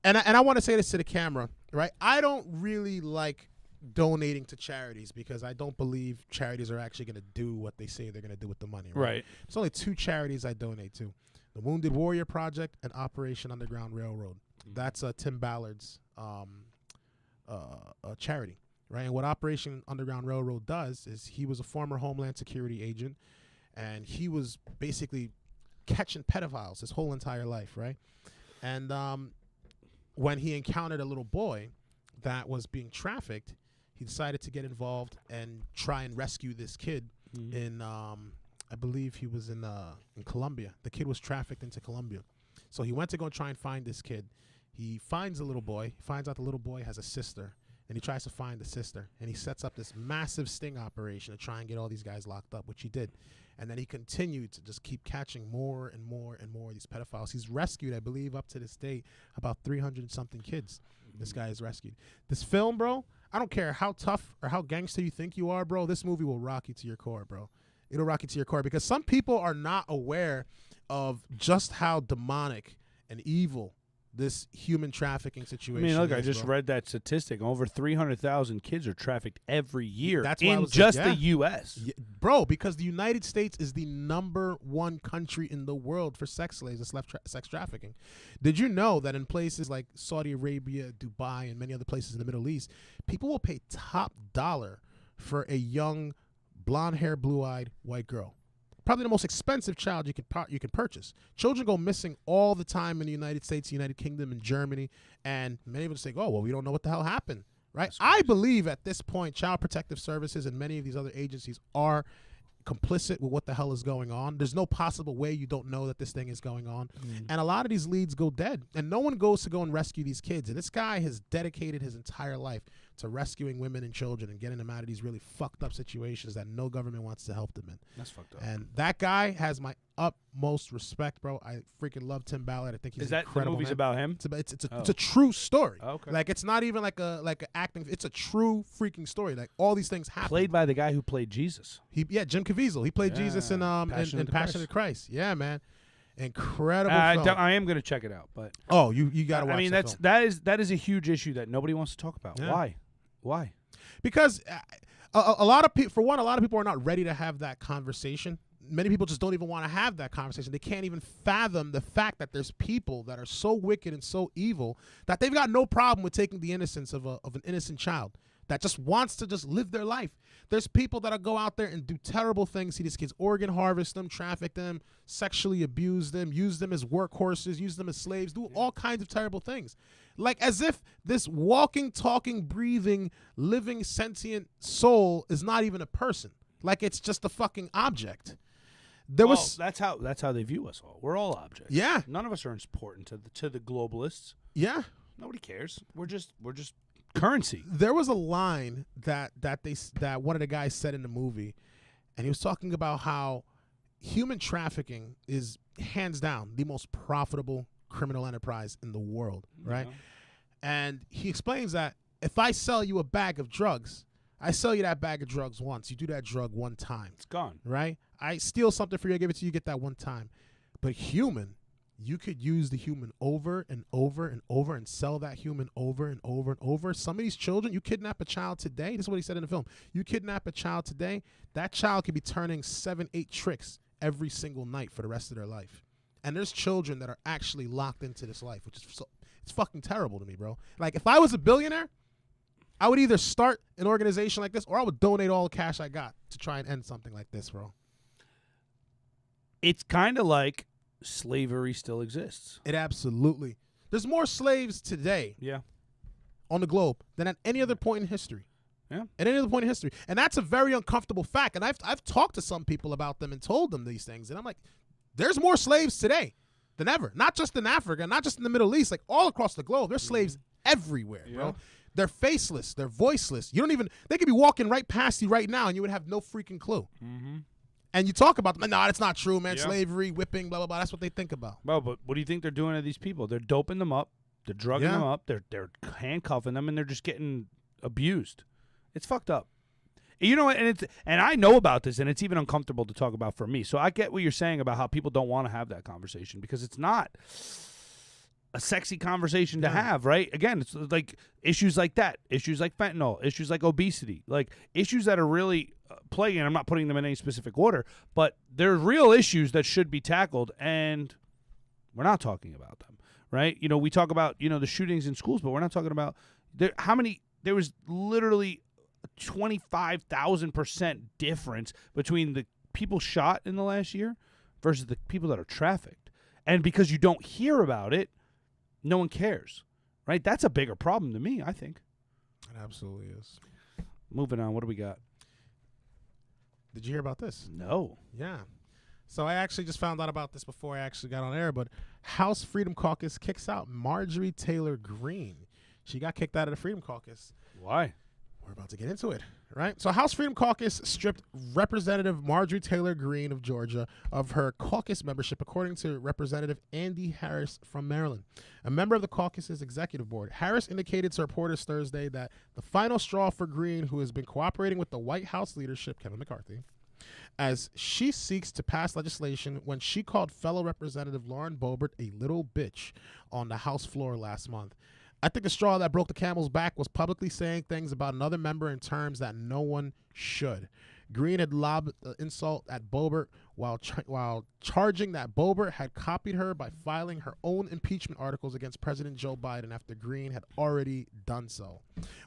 S2: and I want to say this to the camera, right? I don't really like donating to charities because I don't believe charities are actually going to do what they say they're going to do with the money. Right? There's only 2 charities I donate to: the Wounded Warrior Project and Operation Underground Railroad. That's Tim Ballard's charity, right? And what Operation Underground Railroad does is he was a former Homeland Security agent, and he was basically catching pedophiles his whole entire life, right? And when he encountered a little boy that was being trafficked, he decided to get involved and try and rescue this kid in, I believe he was in Colombia. The kid was trafficked into Colombia. So he went to go try and find this kid. He finds the little boy. He finds out the little boy has a sister, and he tries to find the sister. And he sets up this massive sting operation to try and get all these guys locked up, which he did. And then he continued to just keep catching more and more and more of these pedophiles. He's rescued, I believe, up to this date, about 300-something kids. This guy is rescued. This film, bro, I don't care how tough or how gangster you think you are, bro. This movie will rock you to your core, bro. It'll rock you to your core because some people are not aware of just how demonic and evil this human trafficking
S1: I
S2: situation.
S1: mean, look, I
S2: is,
S1: just
S2: bro.
S1: read that statistic. Over 300,000 kids are trafficked every year
S2: That's why I
S1: in
S2: was like,
S1: just
S2: yeah.
S1: the U.S.
S2: Yeah, bro, because the United States is the #1 country in the world for sex slaves and sex trafficking. Did you know that in places like Saudi Arabia, Dubai, and many other places in the Middle East, people will pay top dollar for a young, blonde-haired, blue-eyed white girl? Probably the most expensive child you can purchase. Children go missing all the time in the United States, United Kingdom, and Germany, and many of them say, "Oh, well, we don't know what the hell happened." Right? I believe at this point, Child Protective Services and many of these other agencies are complicit with what the hell is going on. There's no possible way you don't know that this thing is going on. And a lot of these leads go dead, and no one goes to go and rescue these kids. And this guy has dedicated his entire life to rescuing women and children and getting them out of these really fucked up situations that no government wants to help them in.
S1: That's fucked up.
S2: And that guy has my utmost respect, bro. I freaking love Tim Ballard. I think he's
S1: Is that the
S2: incredible.
S1: movie's
S2: man.
S1: about him?
S2: It's a true story.
S1: Okay.
S2: Like, it's not even like a acting. It's a true freaking story. Like, all these things happen.
S1: Played by the guy who played Jesus.
S2: Jim Caviezel. He played Jesus in
S1: Passion of the
S2: Passion of the Christ. Yeah, man. Incredible film.
S1: I am going to check it out, but
S2: Oh, you got to watch.
S1: I mean,
S2: that film.
S1: that is a huge issue that nobody wants to talk about.
S2: Yeah.
S1: Why?
S2: Because a lot of people, for one, a lot of people are not ready to have that conversation. Many people just don't even want to have that conversation. They can't even fathom the fact that there's people that are so wicked and so evil that they've got no problem with taking the innocence of an innocent child that just wants to just live their life. There's people that'll go out there and do terrible things. See these kids, organ harvest them, traffic them, sexually abuse them, use them as workhorses, use them as slaves, do all kinds of terrible things. Like, as if this walking, talking, breathing, living, sentient soul is not even a person. Like, it's just a fucking object.
S1: That's how they view us all. We're all objects.
S2: Yeah.
S1: None of us are important to the globalists.
S2: Yeah.
S1: Nobody cares. We're just currency.
S2: There was a line that one of the guys said in the movie, and he was talking about how human trafficking is hands down the most profitable criminal enterprise in the world, right?
S1: Yeah.
S2: And he explains that if I sell you a bag of drugs, I sell you that bag of drugs once. You do that drug one time.
S1: It's gone.
S2: Right? I steal something for you, I give it to you, get that one time. But human, you could use the human over and over and over and sell that human over and over and over. Some of these children, you kidnap a child today. This is what he said in the film. You kidnap a child today, that child could be turning 7-8 tricks every single night for the rest of their life. And there's children that are actually locked into this life, which is it's fucking terrible to me, bro. Like, if I was a billionaire, I would either start an organization like this or I would donate all the cash I got to try and end something like this, bro.
S1: It's kind of like slavery still exists.
S2: It absolutely. There's more slaves today
S1: Yeah.
S2: on the globe than at any other point in history.
S1: Yeah.
S2: At any other point in history. And that's a very uncomfortable fact. And I've talked to some people about them and told them these things. And I'm like, there's more slaves today than ever. Not just in Africa, not just in the Middle East, like all across the globe. There's slaves everywhere, bro. They're faceless. They're voiceless. You don't even, they could be walking right past you right now and you would have no freaking clue.
S1: Mm-hmm.
S2: And you talk about them, no, that's not true, man.
S1: Yeah.
S2: Slavery, whipping, blah, blah, blah. That's what they think about.
S1: Well, but what do you think they're doing to these people? They're doping them up. They're drugging them up. They're handcuffing them, and they're just getting abused. It's fucked up. You know what? And I know about this, and it's even uncomfortable to talk about for me. So I get what you're saying about how people don't want to have that conversation because it's not a sexy conversation to have, right? Again, it's like issues like that, issues like fentanyl, issues like obesity, like issues that are really plaguing. I'm not putting them in any specific order, but they're real issues that should be tackled, and we're not talking about them, right? You know, we talk about, you know, the shootings in schools, but we're not talking about there was literally 25,000% difference between the people shot in the last year versus the people that are trafficked. And because you don't hear about it, no one cares, right? That's a bigger problem to me, I think.
S2: It absolutely is.
S1: Moving on, what do we got?
S2: Did you hear about this?
S1: No.
S2: Yeah. So I actually just found out about this before I actually got on air, but House Freedom Caucus kicks out Marjorie Taylor Greene. She got kicked out of the Freedom Caucus.
S1: Why?
S2: We're about to get into it, right? So House Freedom Caucus stripped Representative Marjorie Taylor Greene of Georgia of her caucus membership, according to Representative Andy Harris from Maryland, a member of the caucus's executive board. Harris indicated to reporters Thursday that the final straw for Greene, who has been cooperating with the White House leadership, Kevin McCarthy, as she seeks to pass legislation when she called fellow Representative Lauren Boebert a little bitch on the House floor last month. I think the straw that broke the camel's back was publicly saying things about another member in terms that no one should. Green had lobbed the insult at Boebert while charging that Boebert had copied her by filing her own impeachment articles against President Joe Biden after Green had already done so.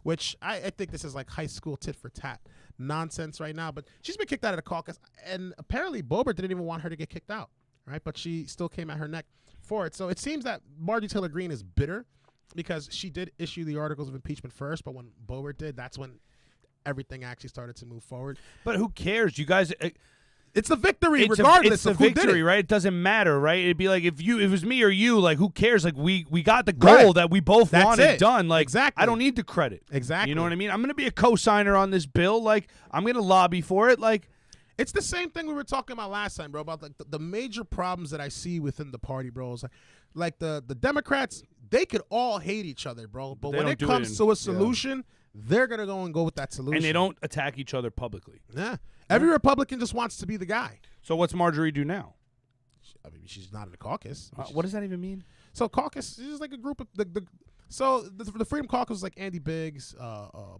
S2: Which I think this is like high school tit for tat nonsense right now. But she's been kicked out of the caucus, and apparently Boebert didn't even want her to get kicked out, right? But she still came at her neck for it. So it seems that Marjorie Taylor Greene is bitter because she did issue the articles of impeachment first, but when Boebert did, that's when everything actually started to move forward.
S1: But who cares? You guys,
S2: it's a victory,
S1: it's
S2: regardless
S1: of
S2: who
S1: victory,
S2: did it.
S1: right? It doesn't matter, right? It'd be like if it was me or you, like who cares? Like we got the goal that we both
S2: That's
S1: wanted
S2: it.
S1: done. Like
S2: Exactly.
S1: I don't need the credit.
S2: Exactly.
S1: You know what I mean? I'm gonna be a co-signer on this bill. Like I'm gonna lobby for it. Like
S2: It's the same thing we were talking about last time, bro, about like the major problems that I see within the party, bro. Is like the Democrats, they could all hate each other, bro. But
S1: They
S2: when
S1: don't
S2: it
S1: do it
S2: comes
S1: in-
S2: to a solution, they're going to go with that solution.
S1: and they don't attack each other publicly.
S2: Yeah. Every Republican just wants to be the guy.
S1: So what's Marjorie do now?
S2: I mean, she's not in the caucus.
S1: What does that even mean?
S2: So caucus is like a group of the Freedom Caucus was like Andy Biggs,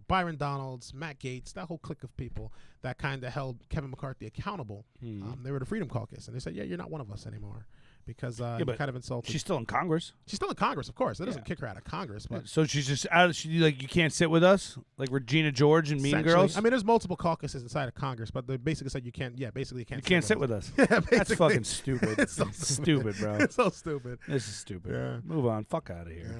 S2: Byron Donalds, Matt Gaetz, that whole clique of people that kind of held Kevin McCarthy accountable. They were the Freedom Caucus, and they said, "Yeah, you're not one of us anymore," because you
S1: but
S2: kind of insulted.
S1: She's still in Congress.
S2: She's still in Congress, of course. That doesn't kick her out of Congress, but
S1: So she's just out. She like you can't sit with us, like Regina George and Mean
S2: essentially-
S1: Girls.
S2: I mean, there's multiple caucuses inside of Congress, but they basically said you can't. Yeah, basically you can't.
S1: You can't sit with us.
S2: Yeah,
S1: That's
S2: basically.
S1: fucking stupid.
S2: It's so
S1: stupid, bro.
S2: It's so stupid.
S1: This is stupid.
S2: Yeah.
S1: Move on. Fuck out of here,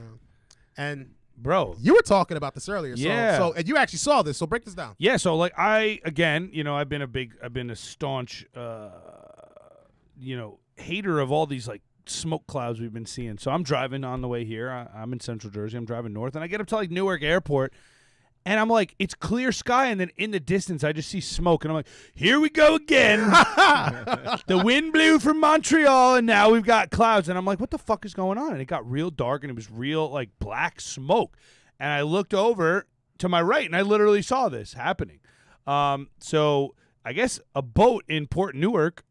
S2: And
S1: bro.
S2: you were talking about this earlier,
S1: Yeah.
S2: So and you actually saw this. So break this down.
S1: Yeah, so like I've been a staunch hater of all these like smoke clouds we've been seeing. So I'm driving on the way here. I'm in Central Jersey. I'm driving north, and I get up to like Newark Airport, and I'm like, it's clear sky, and then in the distance I just see smoke, and I'm like, here we go again. The wind blew from Montreal, and now we've got clouds, and I'm like, what the fuck is going on? And it got real dark, and it was real like black smoke, and I looked over to my right, and I literally saw this happening. So I guess a boat in Port Newark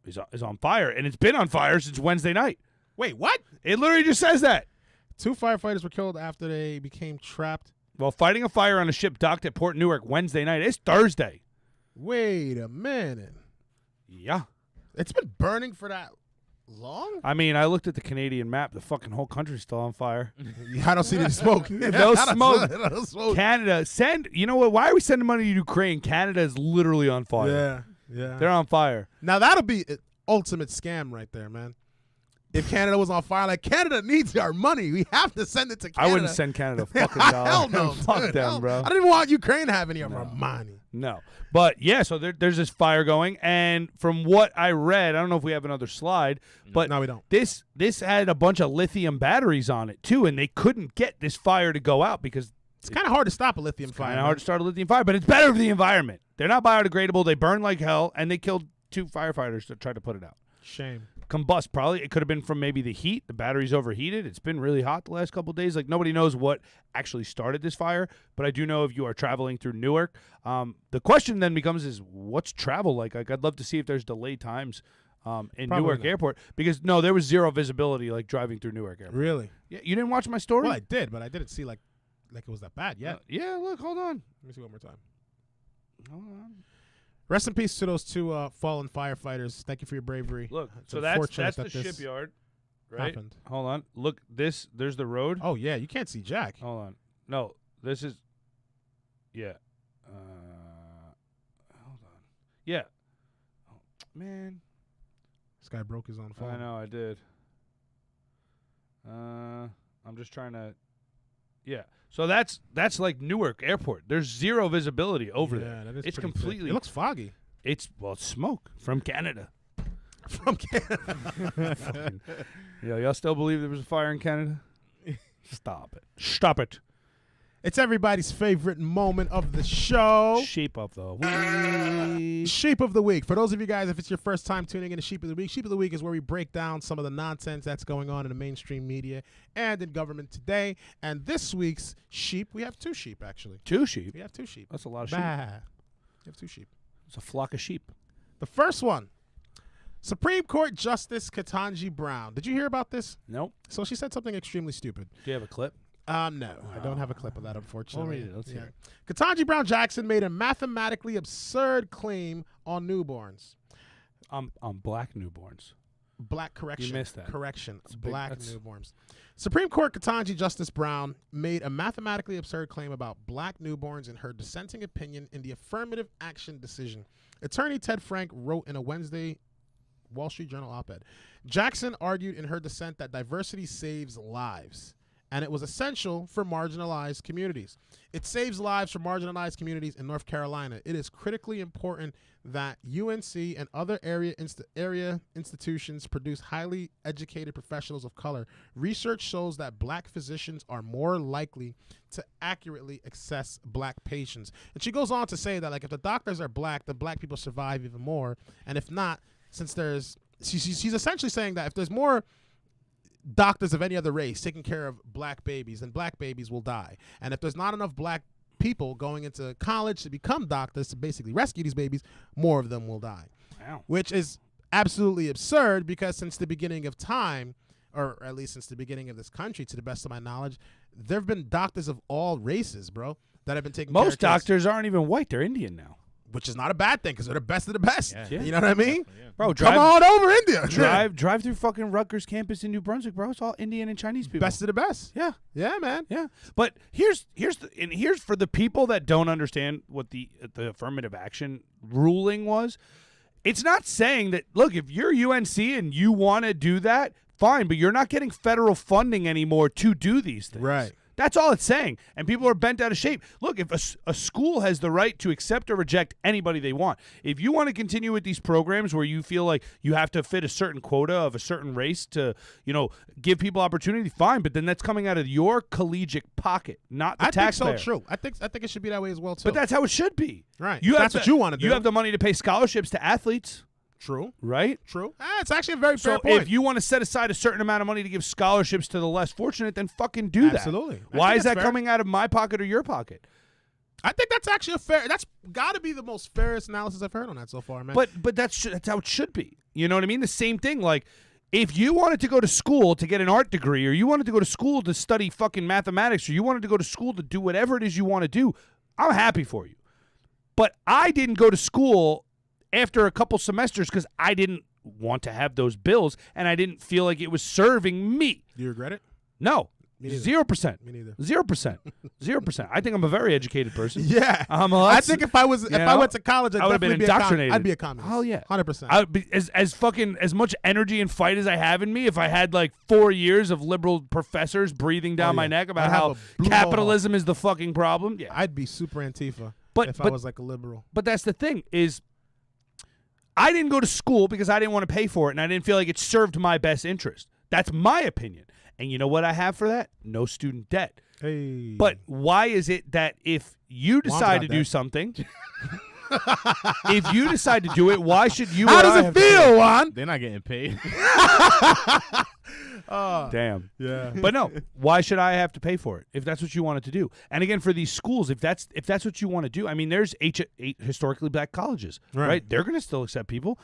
S1: is on fire, and it's been on fire since Wednesday night.
S2: Wait, what?
S1: It literally just says that.
S2: 2 firefighters were killed after they became trapped.
S1: While fighting a fire on a ship docked at Port Newark Wednesday night. It's Thursday.
S2: Wait a minute.
S1: Yeah.
S2: It's been burning for that long?
S1: I mean, I looked at the Canadian map. The fucking whole country's still on fire.
S2: I don't see any smoke.
S1: No smoke.
S2: No smoke.
S1: Canada, you know what? Why are we sending money to Ukraine? Canada is literally on fire.
S2: Yeah.
S1: They're on fire.
S2: Now that'll be an ultimate scam right there, man. If Canada was on fire, like Canada needs our money. We have to send it to Canada.
S1: I wouldn't send Canada a fucking dollar.
S2: Hell no.
S1: Fuck
S2: dude.
S1: them,
S2: Hell-
S1: bro.
S2: I didn't even want Ukraine to have any of our money.
S1: No. But, yeah, so there's this fire going. And from what I read, I don't know if we have another slide, but
S2: No, we don't.
S1: This had a bunch of lithium batteries on it, too, and they couldn't get this fire to go out because
S2: It's kind of hard to stop a lithium fire.
S1: kind of hard to start a lithium fire, but it's better for the environment. They're not biodegradable. They burn like hell, and they killed 2 firefighters that tried to put it out.
S2: Shame.
S1: Combust, probably. It could have been from maybe the heat. The battery's overheated. It's been really hot the last couple of days. Like, nobody knows what actually started this fire, but I do know if you are traveling through Newark. The question then becomes is what's travel like? Like, I'd love to see if there's delayed times in
S2: Probably
S1: Newark
S2: not.
S1: Me because, no, there was zero visibility, like, driving through Newark Airport.
S2: Really?
S1: Yeah, you didn't watch my story?
S2: Well, I did, but I didn't see like it was that bad yet.
S1: Yeah, look, hold on.
S2: Let me see one more time.
S1: Hold on.
S2: Rest in peace to those 2 fallen firefighters. Thank you for your bravery.
S1: Look,
S2: It's
S1: so that's
S2: unfortunate
S1: the
S2: that this
S1: shipyard, right?
S2: happened.
S1: Hold on. Look, there's the road.
S2: Oh yeah, you can't see Jack.
S1: Hold on. No, this is. Yeah. Hold on. Yeah. Oh, man,
S2: This guy broke his own phone.
S1: I know I did. I'm just trying to. Yeah. So that's like Newark Airport. There's zero visibility over
S2: Yeah,
S1: there.
S2: that is
S1: It's
S2: pretty thick.
S1: completely.
S2: It looks foggy.
S1: It's smoke from Canada.
S2: From Canada.
S1: Y'all still believe there was a fire in Canada? Stop it. Stop it.
S2: It's everybody's favorite moment of the show.
S1: Shape of the week.
S2: Sheep of the Week. For those of you guys, if it's your first time tuning in to Sheep of the Week is where we break down some of the nonsense that's going on in the mainstream media and in government today. And this week's sheep, we have 2 sheep, actually.
S1: 2 sheep.
S2: We have 2 sheep.
S1: That's a lot of sheep.
S2: Bah. We have 2 sheep.
S1: It's a flock of sheep.
S2: The first one, Supreme Court Justice Ketanji Brown. Did you hear about this?
S1: Nope.
S2: So she said something extremely stupid.
S1: Do you have a clip?
S2: No, I don't have a clip of that, unfortunately.
S1: We'll read it. Let's hear it.
S2: Ketanji Brown Jackson made a mathematically absurd claim on newborns.
S1: On black newborns.
S2: Black correction.
S1: You missed that.
S2: Correction.
S1: big-
S2: Black
S1: that's-
S2: newborns. Supreme Court Ketanji Justice Brown made a mathematically absurd claim about black newborns in her dissenting opinion in the affirmative action decision. Attorney Ted Frank wrote in a Wednesday Wall Street Journal op-ed. Jackson argued in her dissent that diversity saves lives, and it was essential for marginalized communities. It saves lives for marginalized communities in North Carolina. It is critically important that UNC and other area institutions produce highly educated professionals of color. Research shows that black physicians are more likely to accurately assess black patients. And she goes on to say that, like, if the doctors are black, the black people survive even more. And if not, since there's, she's essentially saying that if there's more doctors of any other race taking care of black babies, then black babies will die. And if there's not enough black people going into college to become doctors to basically rescue these babies, more of them will die.
S1: Wow.
S2: Which is absolutely absurd, because since the beginning of time, or at least since the beginning of this country, to the best of my knowledge, there have been doctors of all races, bro, that have been taking care of
S1: Most
S2: kids.
S1: doctors aren't even white. They're Indian now.
S2: Which is not a bad thing, because they're the best of the best.
S1: Yeah.
S2: You know what I mean?
S1: Bro,
S2: Come on over, India.
S1: drive through fucking Rutgers campus in New Brunswick, bro. It's all Indian and Chinese people.
S2: Best of the best.
S1: Yeah.
S2: Yeah, man.
S1: Yeah, but here's for the people that don't understand what the affirmative action ruling was. It's not saying that, look, if you're UNC and you want to do that, fine, but you're not getting federal funding anymore to do these things.
S2: Right.
S1: That's all it's saying. And people are bent out of shape. Look, if a school has the right to accept or reject anybody they want, if you want to continue with these programs where you feel like you have to fit a certain quota of a certain race to, give people opportunity, fine. But then that's coming out of your collegiate pocket, not the taxpayer.
S2: I think so, true. I think it should be that way as well, too.
S1: But that's how it should be.
S2: Right.
S1: You
S2: That's what you wanna do.
S1: You have the money to pay scholarships to athletes,
S2: True.
S1: right?
S2: True. It's actually a very
S1: So
S2: fair point.
S1: if you want to set aside a certain amount of money to give scholarships to the less fortunate, then fucking do that.
S2: Absolutely. I
S1: Why
S2: think
S1: is
S2: that's
S1: that
S2: fair.
S1: coming out of my pocket or your pocket?
S2: I think that's actually that's got to be the most fairest analysis I've heard on that so far, man.
S1: But that's how it should be. You know what I mean? The same thing. Like, if you wanted to go to school to get an art degree, or you wanted to go to school to study fucking mathematics, or you wanted to go to school to do whatever it is you want to do, I'm happy for you. But I didn't go to school after a couple semesters because I didn't want to have those bills, and I didn't feel like it was serving me.
S2: Do you regret it?
S1: No.
S2: Me neither.
S1: 0%.
S2: Me neither.
S1: 0%. 0%. I think I'm a very educated person.
S2: Yeah.
S1: I
S2: think if I went to college,
S1: I would have been indoctrinated.
S2: I'd be a communist.
S1: Oh yeah,
S2: 100%.
S1: I would be as much energy and fight as I have in me. If I had like 4 years of liberal professors breathing down my neck about
S2: I'd have
S1: how
S2: a blue
S1: capitalism is the fucking problem, yeah.
S2: I'd be super Antifa
S1: But-
S2: if I
S1: but-
S2: was like a liberal.
S1: But that's the thing is, I didn't go to school because I didn't want to pay for it, and I didn't feel like it served my best interest. That's my opinion. And you know what I have for that? No student debt.
S2: Hey.
S1: But why is it that if you decide
S2: got
S1: to do
S2: that.
S1: something, if you decide to do it, why should you?
S2: How
S1: or I
S2: does it
S1: have to
S2: feel, Juan?
S3: They're not getting paid.
S1: Damn.
S2: Yeah.
S1: But no, why should I have to pay for it if that's what you wanted to do? And again, for these schools, if that's what you want to do, I mean, there's eight historically black colleges, right? They're going to still accept people.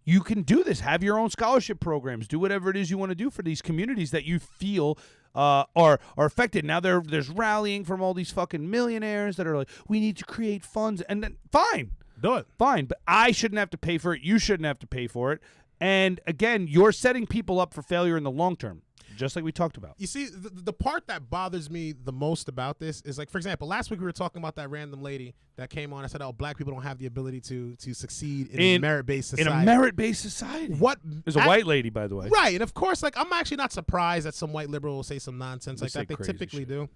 S1: You can do this. Have your own scholarship programs. Do whatever it is you want to do for these communities that you feel are affected. Now there's rallying from all these fucking millionaires that are like, we need to create funds, and then fine,
S2: Do it.
S1: fine, but I shouldn't have to pay for it. You shouldn't have to pay for it. And again, you're setting people up for failure in the long term, just like we talked about.
S2: You see, the part that bothers me the most about this is, like, for example, last week we were talking about that random lady that came on. I said, "Oh, black people don't have the ability to succeed in a merit-based society."
S1: In a merit-based society.
S2: What?
S1: There's a white lady, by the way.
S2: Right, and of course, like, I'm actually not surprised that some white liberal will say some nonsense
S1: They
S2: like
S1: say
S2: that. They
S1: crazy
S2: typically
S1: shit.
S2: do.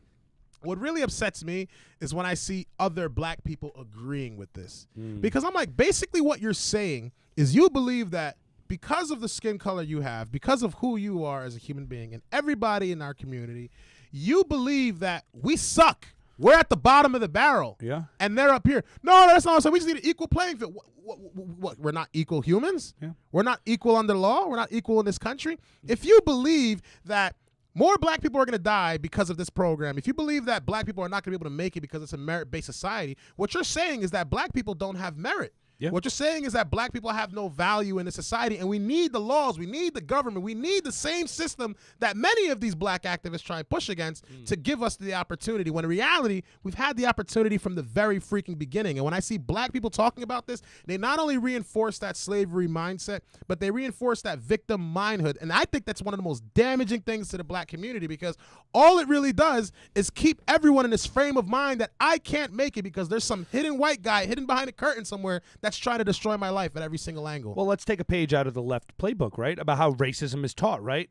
S2: What really upsets me is when I see other black people agreeing with this, because I'm like, basically, what you're saying is you believe that because of the skin color you have, because of who you are as a human being, and everybody in our community, you believe that we suck. We're at the bottom of the barrel.
S1: Yeah.
S2: And they're up here. No, that's not what I'm saying. We just need an equal playing field. What? We're not equal humans?
S1: Yeah.
S2: We're not equal under law? We're not equal in this country? If you believe that more black people are going to die because of this program. If you believe that black people are not going to be able to make it because it's a merit-based society, what you're saying is that black people don't have merit.
S1: Yeah.
S2: What you're saying is that black people have no value in the society, and we need the laws, we need the government, we need the same system that many of these black activists try and push against to give us the opportunity, when in reality, we've had the opportunity from the very freaking beginning. And when I see black people talking about this, they not only reinforce that slavery mindset, but they reinforce that victim mindhood. And I think that's one of the most damaging things to the black community, because all it really does is keep everyone in this frame of mind that I can't make it because there's some hidden white guy hidden behind a curtain somewhere that's trying to destroy my life at every single angle.
S1: Well, let's take a page out of the left playbook, right? About how racism is taught, right?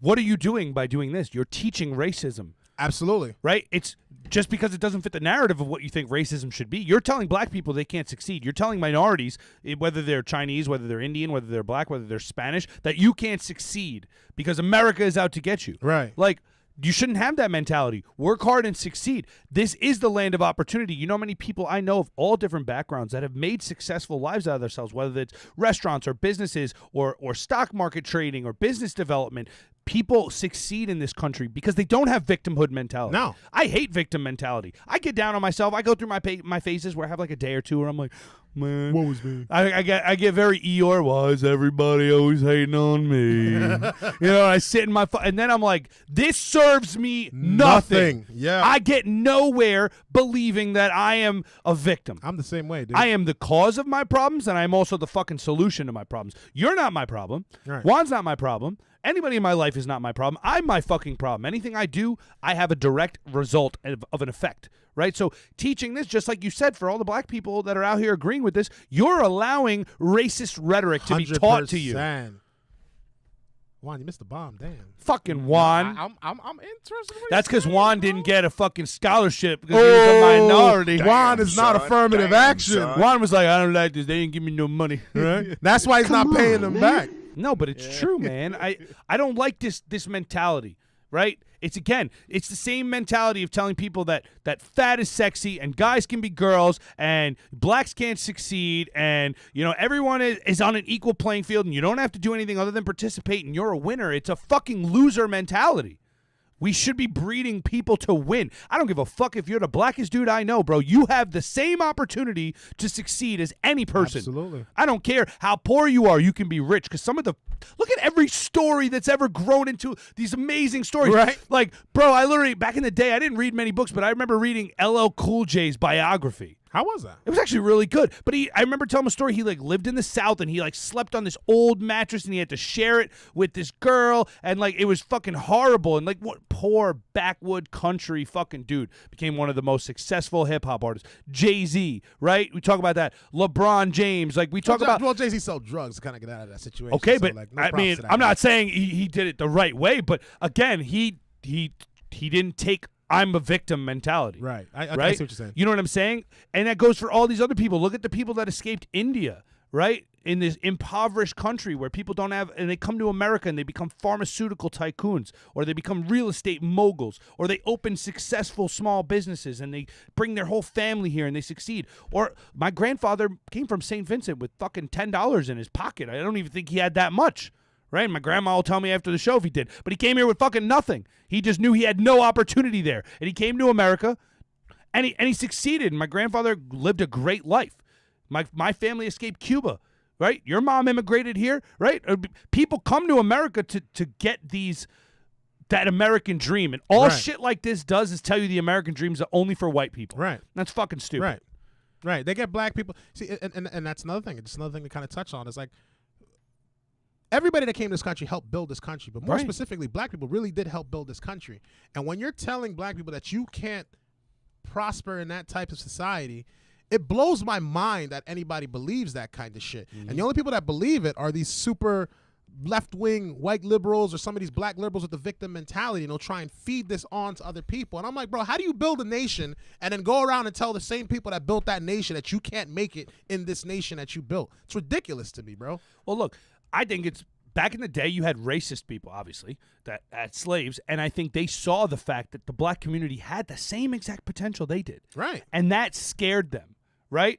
S1: What are you doing by doing this? You're teaching racism.
S2: Absolutely.
S1: Right? It's just because it doesn't fit the narrative of what you think racism should be. You're telling black people they can't succeed. You're telling minorities, whether they're Chinese, whether they're Indian, whether they're black, whether they're Spanish, that you can't succeed because America is out to get you.
S2: Right.
S1: Like, you shouldn't have that mentality. Work hard and succeed. This is the land of opportunity. You know how many people I know of all different backgrounds that have made successful lives out of themselves, whether it's restaurants or businesses or stock market trading or business development. People succeed in this country because they don't have victimhood mentality.
S2: No.
S1: I hate victim mentality. I get down on myself. I go through my phases where I have like a day or two where I'm like, man,
S2: What was me?
S1: I get very Eeyore. Why is everybody always hating on me? I sit in my and then I'm like, this serves me nothing.
S2: Yeah.
S1: I get nowhere believing that I am a victim.
S2: I'm the same way, dude.
S1: I am the cause of my problems, and I'm also the fucking solution to my problems. You're not my problem.
S2: Right.
S1: Juan's not my problem. Anybody in my life is not my problem. I'm my fucking problem. Anything I do, I have a direct result of an effect, right? So teaching this, just like you said, for all the black people that are out here agreeing with this, you're allowing racist rhetoric to be taught to you.
S2: 100%. Juan, you missed the bomb. Damn.
S1: Fucking Juan.
S3: I'm interested. in what
S1: That's
S3: you're
S1: because
S3: saying,
S1: Juan
S3: bro.
S1: didn't get a fucking scholarship because he was a minority.
S2: Juan is not affirmative action.
S1: Juan was like, I don't like this. They didn't give me no money. Right?
S2: That's why he's not paying them back.
S1: No, but it's true, man. I don't like this mentality, right? It's the same mentality of telling people that fat is sexy and guys can be girls and blacks can't succeed and everyone is on an equal playing field and you don't have to do anything other than participate and you're a winner. It's a fucking loser mentality. We should be breeding people to win. I don't give a fuck if you're the blackest dude I know, bro. You have the same opportunity to succeed as any person.
S2: Absolutely.
S1: I don't care how poor you are. You can be rich because look at every story that's ever grown into these amazing stories.
S2: Right.
S1: Like, bro, I literally, back in the day, I didn't read many books, but I remember reading LL Cool J's biography.
S2: How was that?
S1: It was actually really good. But I remember telling him a story. He lived in the South and he slept on this old mattress and he had to share it with this girl and it was fucking horrible. And what poor backwood country fucking dude became one of the most successful hip hop artists. Jay-Z, right? We talk about that. LeBron James. We talk about.
S2: Well, Jay-Z sold drugs to kind of get out of that situation.
S1: Okay,
S2: so,
S1: but
S2: no
S1: I
S2: props
S1: mean,
S2: to that,
S1: I'm
S2: man.
S1: not saying he did it the right way, but again, he didn't take I'm a victim mentality.
S2: Right. I
S1: right?
S2: see what you're saying.
S1: You know what I'm saying? And that goes for all these other people. Look at the people that escaped India, right? In this impoverished country where people don't have, and they come to America and they become pharmaceutical tycoons, or they become real estate moguls, or they open successful small businesses and they bring their whole family here and they succeed. Or my grandfather came from St. Vincent with fucking $10 in his pocket. I don't even think he had that much. Right? My grandma will tell me after the show if he did. But he came here with fucking nothing. He just knew he had no opportunity there. And he came to America and he succeeded. And my grandfather lived a great life. My family escaped Cuba. Right? Your mom immigrated here, right? People come to America to get that American dream. And all shit like this does is tell you the American dream is only for white people.
S2: Right.
S1: That's fucking stupid.
S2: Right. They get black people. See, and that's another thing. It's another thing to kind of touch on. Is everybody that came to this country helped build this country, but more specifically, black people really did help build this country. And when you're telling black people that you can't prosper in that type of society, it blows my mind that anybody believes that kind of shit. Mm-hmm. And the only people that believe it are these super left-wing white liberals or some of these black liberals with the victim mentality, and they'll try and feed this on to other people. And I'm like, bro, how do you build a nation and then go around and tell the same people that built that nation that you can't make it in this nation that you built? It's ridiculous to me, bro.
S1: Well, look, I think it's back in the day you had racist people, obviously, that had slaves, and I think they saw the fact that the black community had the same exact potential they did.
S2: Right.
S1: And that scared them, right?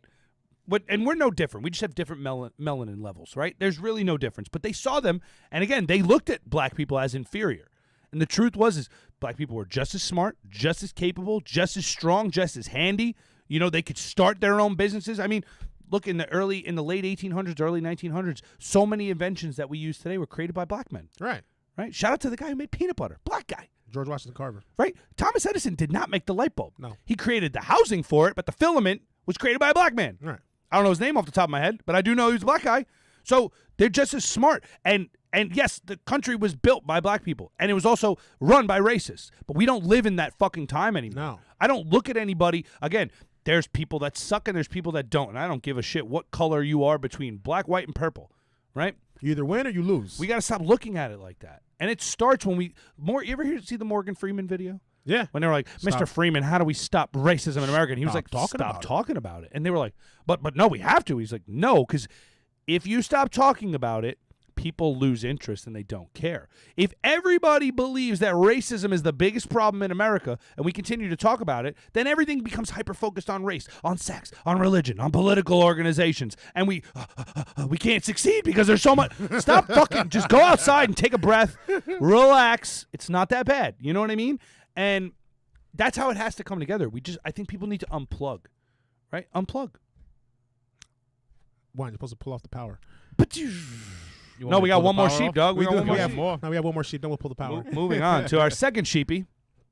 S1: And we're no different. We just have different melanin levels, right? There's really no difference. But they saw them, and again, they looked at black people as inferior. And the truth is black people were just as smart, just as capable, just as strong, just as handy. You know, they could start their own businesses. I mean, look, in the late 1800s, early 1900s, so many inventions that we use today were created by black men.
S2: Right.
S1: Right? Shout out to the guy who made peanut butter. Black guy.
S2: George Washington Carver.
S1: Right? Thomas Edison did not make the light bulb.
S2: No.
S1: He created the housing for it, but the filament was created by a black man.
S2: Right.
S1: I don't know his name off the top of my head, but I do know he was a black guy. So they're just as smart. And yes, the country was built by black people, and it was also run by racists. But we don't live in that fucking time anymore.
S2: No.
S1: I don't look at anybody. Again, there's people that suck and there's people that don't. And I don't give a shit what color you are between black, white, and purple. Right?
S2: You either win or you lose.
S1: We got to stop looking at it like that. And it starts when you ever see the Morgan Freeman video?
S2: Yeah.
S1: When they were like, Mr. Freeman, how do we stop racism in America? And he was like,
S2: Stop
S1: talking about it. And they were like, but no, we have to. He's like, no, because if you stop talking about it, people lose interest and they don't care. If everybody believes that racism is the biggest problem in America and we continue to talk about it, then everything becomes hyper-focused on race, on sex, on religion, on political organizations. And we can't succeed because there's so much. Stop fucking. Just go outside and take a breath. Relax. It's not that bad. You know what I mean? And that's how it has to come together. I think people need to unplug. Right? Unplug.
S2: Why? You're supposed to pull off the power.
S1: But no, we got one more sheep, dog.
S2: We
S1: got one
S2: have
S1: more.
S2: more. Now we have one more sheep. Then we'll pull the power.
S1: Moving on to our second sheepy.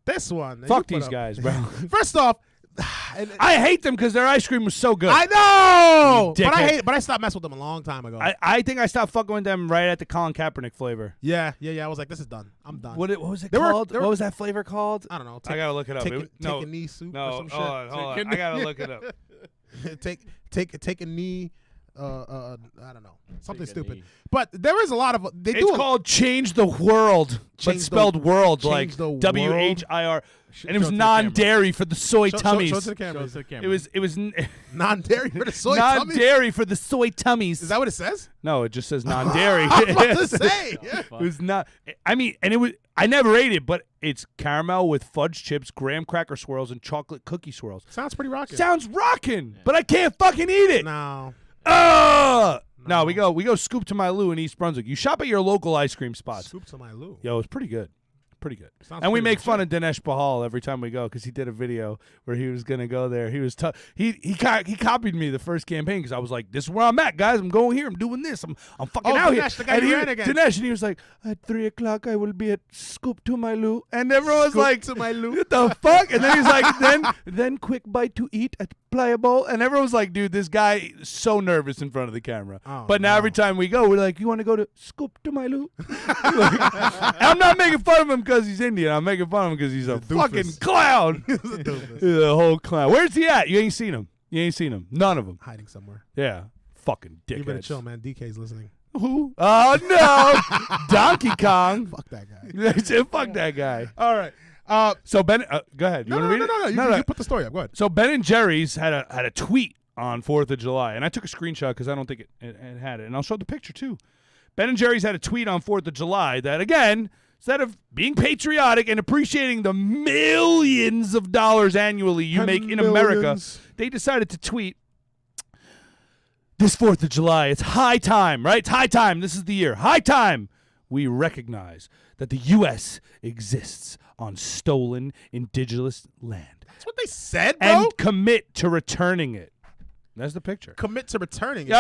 S2: This one.
S1: Fuck these guys, bro.
S2: First off,
S1: I hate them because their ice cream was so good.
S2: I know,
S1: You dickhead.
S2: but I stopped messing with them a long time ago.
S1: I think I stopped fucking with them right at the Colin Kaepernick flavor.
S2: Yeah. I was like, this is done. I'm done.
S1: What was it
S2: They were-
S1: called?
S2: they were-
S1: What was that flavor called?
S2: I don't know.
S1: I gotta look it up.
S2: Take
S1: No,
S2: a knee soup or
S1: no,
S2: some shit.
S1: hold on. I gotta look it up.
S2: take a knee. I don't know, something
S3: Take a
S2: stupid.
S3: knee.
S2: But there is a lot of
S1: It's called Change the World, but
S2: Change the-
S1: spelled world
S2: Change
S1: like
S2: the World?
S1: WHIR, and it was
S3: show it to the
S1: non-dairy for the soy tummies.
S2: Show it to the
S3: Show
S2: camera.
S3: us the camera.
S1: It was
S2: Non-dairy for the soy tummies?
S1: non-dairy for the soy tummies.
S2: Is that what it says?
S1: No, it just says non-dairy.
S2: I was about to say.
S1: It was not. I mean, and it was. I never ate it, but it's caramel with fudge chips, graham cracker swirls, and chocolate cookie swirls.
S2: Sounds pretty rocking.
S1: Sounds rockin', but I can't fucking eat it.
S2: No.
S1: No, we go Scoop to My Lou in East Brunswick. You shop at your local ice cream spots.
S2: Soup to my Lou.
S1: Yo, it's pretty good. Pretty good.
S2: Sounds
S1: And we
S2: pretty
S1: make fun of Dinesh Bahal every time we go because he did a video where he was gonna go there. He was he copied me the first campaign because I was like, "This is where I'm at, guys. I'm going here. I'm doing this. I'm fucking out
S2: Dinesh,
S1: here."
S2: the guy
S1: and
S2: you ran against.
S1: Dinesh, and he was like, "At 3:00 I will be at Scoop to My Lou," and everyone was
S2: Scoop
S1: like,
S2: to My Lou.
S1: "What the fuck?" And then he's like, "Then quick bite to eat at Pliable," and everyone was like, "Dude, this guy is so nervous in front of the camera."
S2: Oh,
S1: but now every time we go, we're like, "You want to go to Scoop to My Lou?" I'm not making fun of him because he's Indian. I'm making fun of him because he's a
S2: doofus.
S1: fucking clown.
S2: He's a doofus.
S1: He's a whole clown. Where's he at? You ain't seen him. None of them.
S2: Hiding somewhere.
S1: Yeah. Fucking
S2: You better
S1: dickheads.
S2: chill, man. DK's listening.
S1: Who? Oh, no. Donkey Kong.
S2: Fuck that guy.
S1: Fuck that guy.
S2: All right.
S1: So Ben, go ahead. You
S2: No,
S1: want to read it?
S2: no. You put the story up. Go ahead.
S1: So Ben and Jerry's had a tweet on 4th of July, and I took a screenshot because I don't think it had it, and I'll show the picture too. Ben and Jerry's had a tweet on 4th of July that, again, instead of being patriotic and appreciating the millions of dollars annually you make in America, they decided to tweet, "This 4th of July, it's high time, right? It's high time. This is the year. High time. We recognize that the U.S. exists on stolen indigenous land
S2: That's what they said, bro.
S1: and commit to returning it." That's the picture.
S2: Commit to returning it.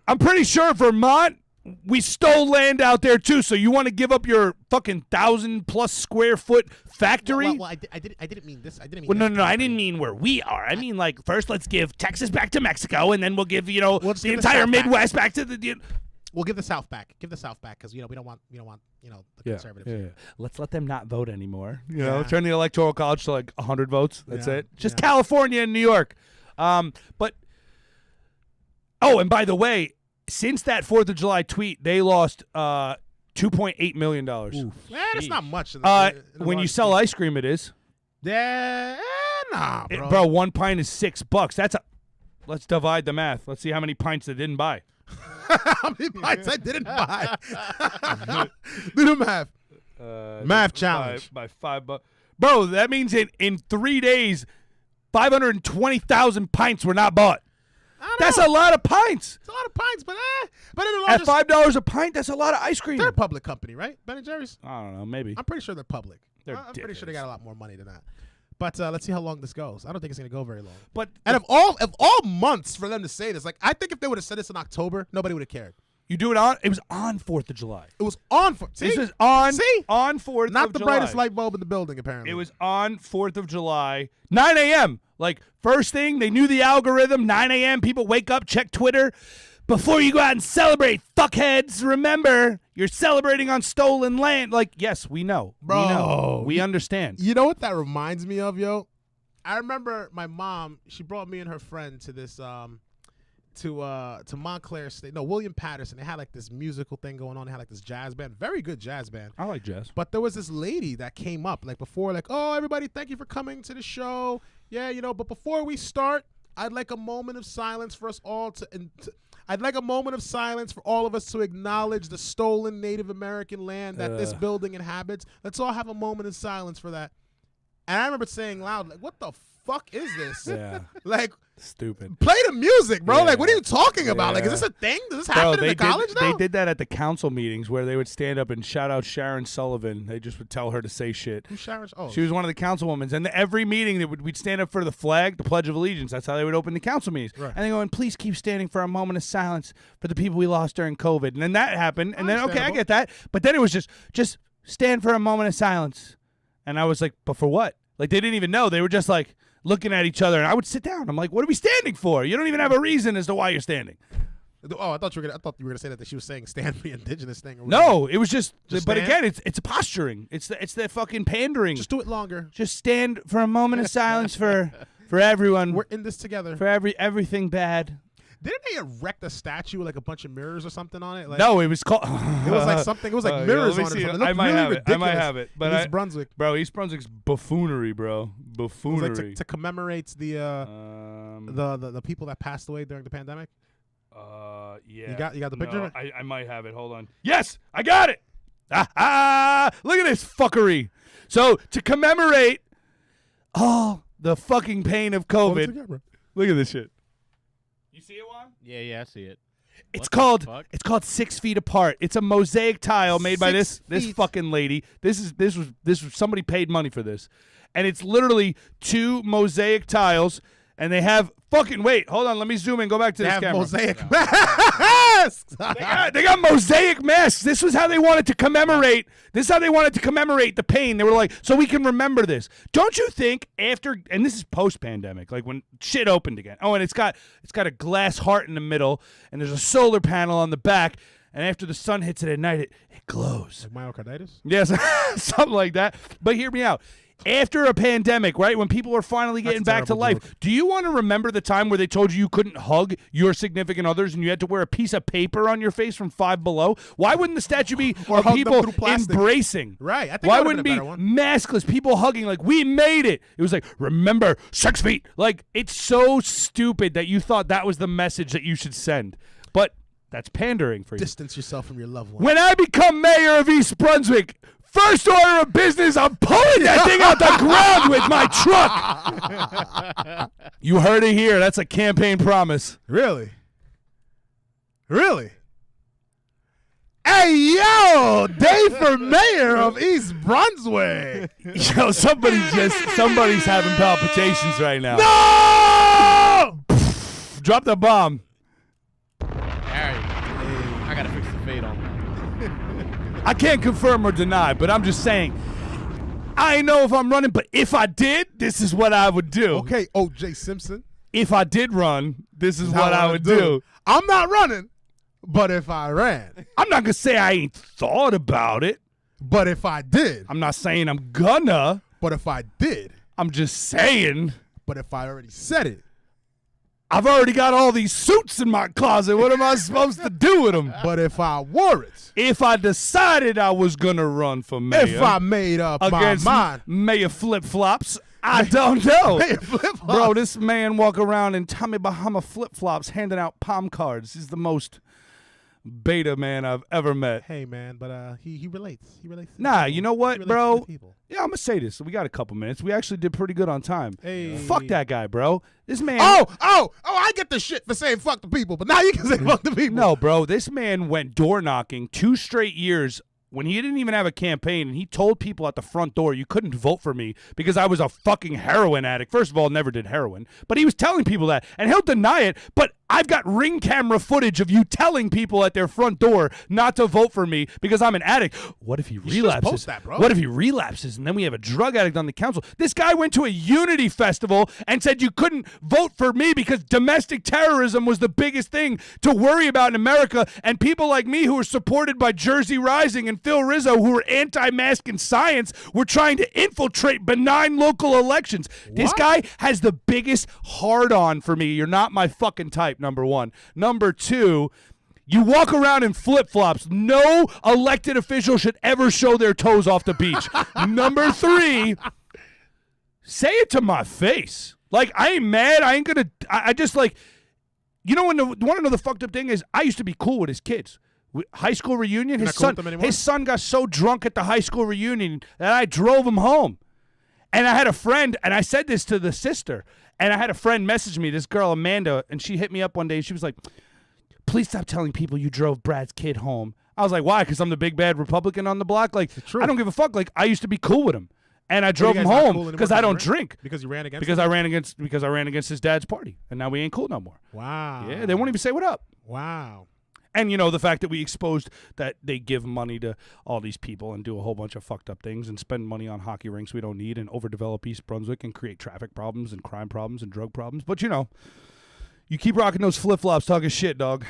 S1: I'm pretty sure Vermont, we stole land out there too. So you want to give up your fucking 1,000+ square foot factory?
S2: Well, I didn't mean this. I didn't mean.
S1: Well,
S2: this
S1: no, I
S2: property.
S1: didn't mean where we are. I mean, like, first let's give Texas back to Mexico, and then we'll give,
S2: We'll just
S1: the
S2: give the
S1: entire
S2: South back.
S1: Midwest back to the.
S2: We'll give the South back. Give the South back because we don't want the conservatives.
S1: Yeah. Let's let them not vote anymore. You
S2: Yeah.
S1: know, turn the electoral college to like 100 votes. That's
S2: Yeah.
S1: it. Just
S2: Yeah.
S1: California and New York. But and by the way, since that 4th of July tweet, they lost $2.8 million.
S2: Man, that's not much. In
S1: When you sell ice cream, it is.
S2: yeah, nah, bro.
S1: Bro, one pint is $6. Let's divide the math. Let's see how many pints they didn't buy.
S2: How many pints I didn't buy? Do the math. Math challenge.
S1: By $5. Bro, that means in 3 days, 520,000 pints were not bought. That's a lot of pints.
S2: It's a lot of pints, but in the
S1: At
S2: largest,
S1: $5 a pint, that's a lot of ice cream.
S2: they're a public company, right? Ben and Jerry's.
S1: I don't know, maybe.
S2: I'm pretty sure they're public.
S1: They're
S2: I'm pretty sure they
S1: dickheads.
S2: got a lot more money than that. But let's see how long this goes. I don't think it's gonna go very long.
S1: But
S2: And of all months for them to say this, like I think if they would have said this in October, nobody would have cared.
S1: you do it on. It was on 4th of July.
S2: It was on for see?
S1: This was on.
S2: See?
S1: On 4th.
S2: Not
S1: of
S2: the
S1: July.
S2: brightest light bulb in the building, apparently.
S1: It was on 4th of July, 9 a.m. Like, first thing, they knew the algorithm, 9 a.m. People wake up, check Twitter. Before you go out and celebrate, fuckheads, remember, you're celebrating on stolen land. Like, yes, we know.
S2: Bro.
S1: We know. We understand.
S2: You know what that reminds me of, yo? I remember my mom, she brought me and her friend to this to Montclair State. No, William Patterson. They had like this musical thing going on. They had like this jazz band, very good jazz band.
S1: I like jazz.
S2: But there was this lady that came up like before, like, oh, everybody, thank you for coming to the show. Yeah, but before we start, I'd like a moment of silence for us all I'd like a moment of silence for all of us to acknowledge the stolen Native American land that this building inhabits. Let's all have a moment of silence for that. And I remember saying loud, like, what the fuck is this?
S1: Yeah.
S2: Like,
S1: Stupid.
S2: play the music, bro.
S1: Yeah.
S2: Like, what are you talking about? Like, is
S1: Yeah.
S2: this a thing? Does this
S1: Bro,
S2: happen in the college now?
S1: They did that at the council meetings where they would stand up and shout out Sharon Sullivan. They just would tell her to say shit.
S2: Who's Sharon? Oh,
S1: She was one of the councilwomen. And every meeting, we'd stand up for the flag, the Pledge of Allegiance. That's how they would open the council meetings.
S2: Right.
S1: And they go, and please keep standing for a moment of silence for the people we lost during COVID. And then that happened. And then, okay, I get that. But then it was just stand for a moment of silence. And I was like, but for what? Like, they didn't even know. They were just like looking at each other. And I would sit down. I'm like, what are we standing for? You don't even have a reason as to why you're standing.
S2: Oh, I thought you were gonna say that she was saying stand for the indigenous thing. Or
S1: No, it was just but
S2: stand?
S1: again, it's posturing. It's the fucking pandering.
S2: just do it longer.
S1: Just stand for a moment of silence for everyone.
S2: We're in this together.
S1: For everything bad.
S2: Didn't they erect a statue with like a bunch of mirrors or something on it? Like,
S1: No, it was called.
S2: it was like something. It was like
S1: Yeah,
S2: mirrors
S1: let me
S2: on it.
S1: see
S2: Or
S1: it.
S2: something. It
S1: I
S2: looked
S1: might
S2: really
S1: have it. I might
S2: ridiculous
S1: have it. But
S2: in East Brunswick.
S1: Bro, East Brunswick's buffoonery, bro.
S2: It was
S1: Buffoonery.
S2: like to commemorate the people that passed away during the pandemic.
S1: Yeah.
S2: You got the picture?
S1: No, I might have it. Hold on. Yes, I got it. Look at this fuckery. So to commemorate all the fucking pain of
S2: Hold it
S1: COVID.
S2: together.
S1: Look at this shit. You see it, Juan?
S3: Yeah, I see it.
S1: It's
S3: What the fuck?
S1: called 6 feet apart. It's a mosaic tile made by
S2: 6
S1: this
S2: feet.
S1: fucking lady. This was somebody paid money for this, and it's literally 2 mosaic tiles, and they have fucking wait. Hold on, let me zoom in. Go back to
S2: They
S1: this
S2: have
S1: camera.
S2: mosaic masks.
S1: They got mosaic masks. This was how they wanted to commemorate. This is how they wanted to commemorate the pain. They were like, so we can remember this. Don't you think after, and this is post-pandemic, like when shit opened again. Oh, and it's got a glass heart in the middle, and there's a solar panel on the back, and after the sun hits it at night, it glows.
S2: Like myocarditis?
S1: Yes, something like that. But hear me out. After a pandemic, right, when people are finally getting
S2: That's a
S1: back to
S2: terrible
S1: life,
S2: joke.
S1: do you want to remember the time where they told you couldn't hug your significant others and you had to wear a piece of paper on your face from Five Below? Why wouldn't the statue be
S2: Or
S1: of
S2: hug them
S1: people
S2: through plastic.
S1: embracing?
S2: Right. I think
S1: Why
S2: that would've
S1: wouldn't
S2: been
S1: be
S2: a better one.
S1: maskless, people hugging like, we made it? It was like, remember 6 feet. Like, it's so stupid that you thought that was the message that you should send. But that's pandering for you.
S2: Distance yourself from your loved one.
S1: When I become mayor of East Brunswick, first order of business, I'm pulling that thing out the ground with my truck. You heard it here. That's a campaign promise.
S2: Really? Really? Hey, yo, Dave for mayor of East Brunswick.
S1: Yo, somebody's having palpitations right now.
S2: No!
S1: Drop the bomb.
S3: Harry, I gotta fix the fade on that.
S1: I can't confirm or deny, but I'm just saying, I ain't know if I'm running, but if I did, this is what I would do.
S2: Okay, O.J. Simpson.
S1: If I did run, this is
S2: How
S1: what I would do.
S2: I'm not running, but if I ran,
S1: I'm not going to say I ain't thought about it.
S2: but if I did,
S1: I'm not saying I'm gonna.
S2: but if I did,
S1: I'm just saying
S2: but if I already said it,
S1: I've already got all these suits in my closet. What am I supposed to do with them?
S2: but if I wore it,
S1: If I decided I was going to run for mayor
S2: if I made up my
S1: against
S2: mind,
S1: Mayor Flip-Flops, I don't know.
S2: Mayor Flip-Flops.
S1: Bro, this man walk around in Tommy Bahama flip-flops handing out palm cards. He's the most beta man I've ever met.
S2: Hey, man, but he relates. He relates. to the
S1: Nah,
S2: people.
S1: you know
S2: He
S1: what,
S2: relates to
S1: bro?
S2: the people.
S1: Yeah, I'm gonna say this. We got a couple minutes. We actually did pretty good on time.
S2: Hey.
S1: Fuck that guy, bro. This man.
S2: Oh! I get the shit for saying fuck the people, but now you can say fuck the people.
S1: No, bro. This man went door knocking 2 straight years when he didn't even have a campaign, and he told people at the front door, you couldn't vote for me because I was a fucking heroin addict. First of all, never did heroin, but he was telling people that, and he'll deny it, but I've got ring camera footage of you telling people at their front door not to vote for me because I'm an addict. What if he
S2: should just
S1: relapses?
S2: post that, bro.
S1: What if he relapses and then we have a drug addict on the council? This guy went to a unity festival and said you couldn't vote for me because domestic terrorism was the biggest thing to worry about in America, and people like me who were supported by Jersey Rising and Phil Rizzo who were anti-mask and science were trying to infiltrate benign local elections. This guy has the biggest hard-on for me. You're not my fucking type, number one. Number two, you walk around in flip-flops. No elected official should ever show their toes off the beach. Number three, say it to my face. Like, I ain't mad. I ain't gonna. I just like, you know, want to know the fucked up thing is? I used to be cool with his kids. High school reunion.
S2: You're not cool with them anymore?
S1: His son got so drunk at the high school reunion that I drove him home. And I had a friend, and I said this to the sister, and I had a friend message me, this girl, Amanda, and she hit me up one day, and she was like, please stop telling people you drove Brad's kid home. I was like, why? Because I'm the big bad Republican on the block? Like, I don't give a fuck. Like, I used to be cool with him. And I drove him home because I don't drink.
S2: Because you ran against
S1: Because
S2: him?
S1: I ran against his dad's party. And now we ain't cool no more.
S2: Wow.
S1: Yeah, they won't even say what up.
S2: Wow.
S1: And, you know, the fact that we exposed that they give money to all these people and do a whole bunch of fucked up things and spend money on hockey rinks we don't need and overdevelop East Brunswick and create traffic problems and crime problems and drug problems. But, you know, you keep rocking those flip-flops talking shit, dog.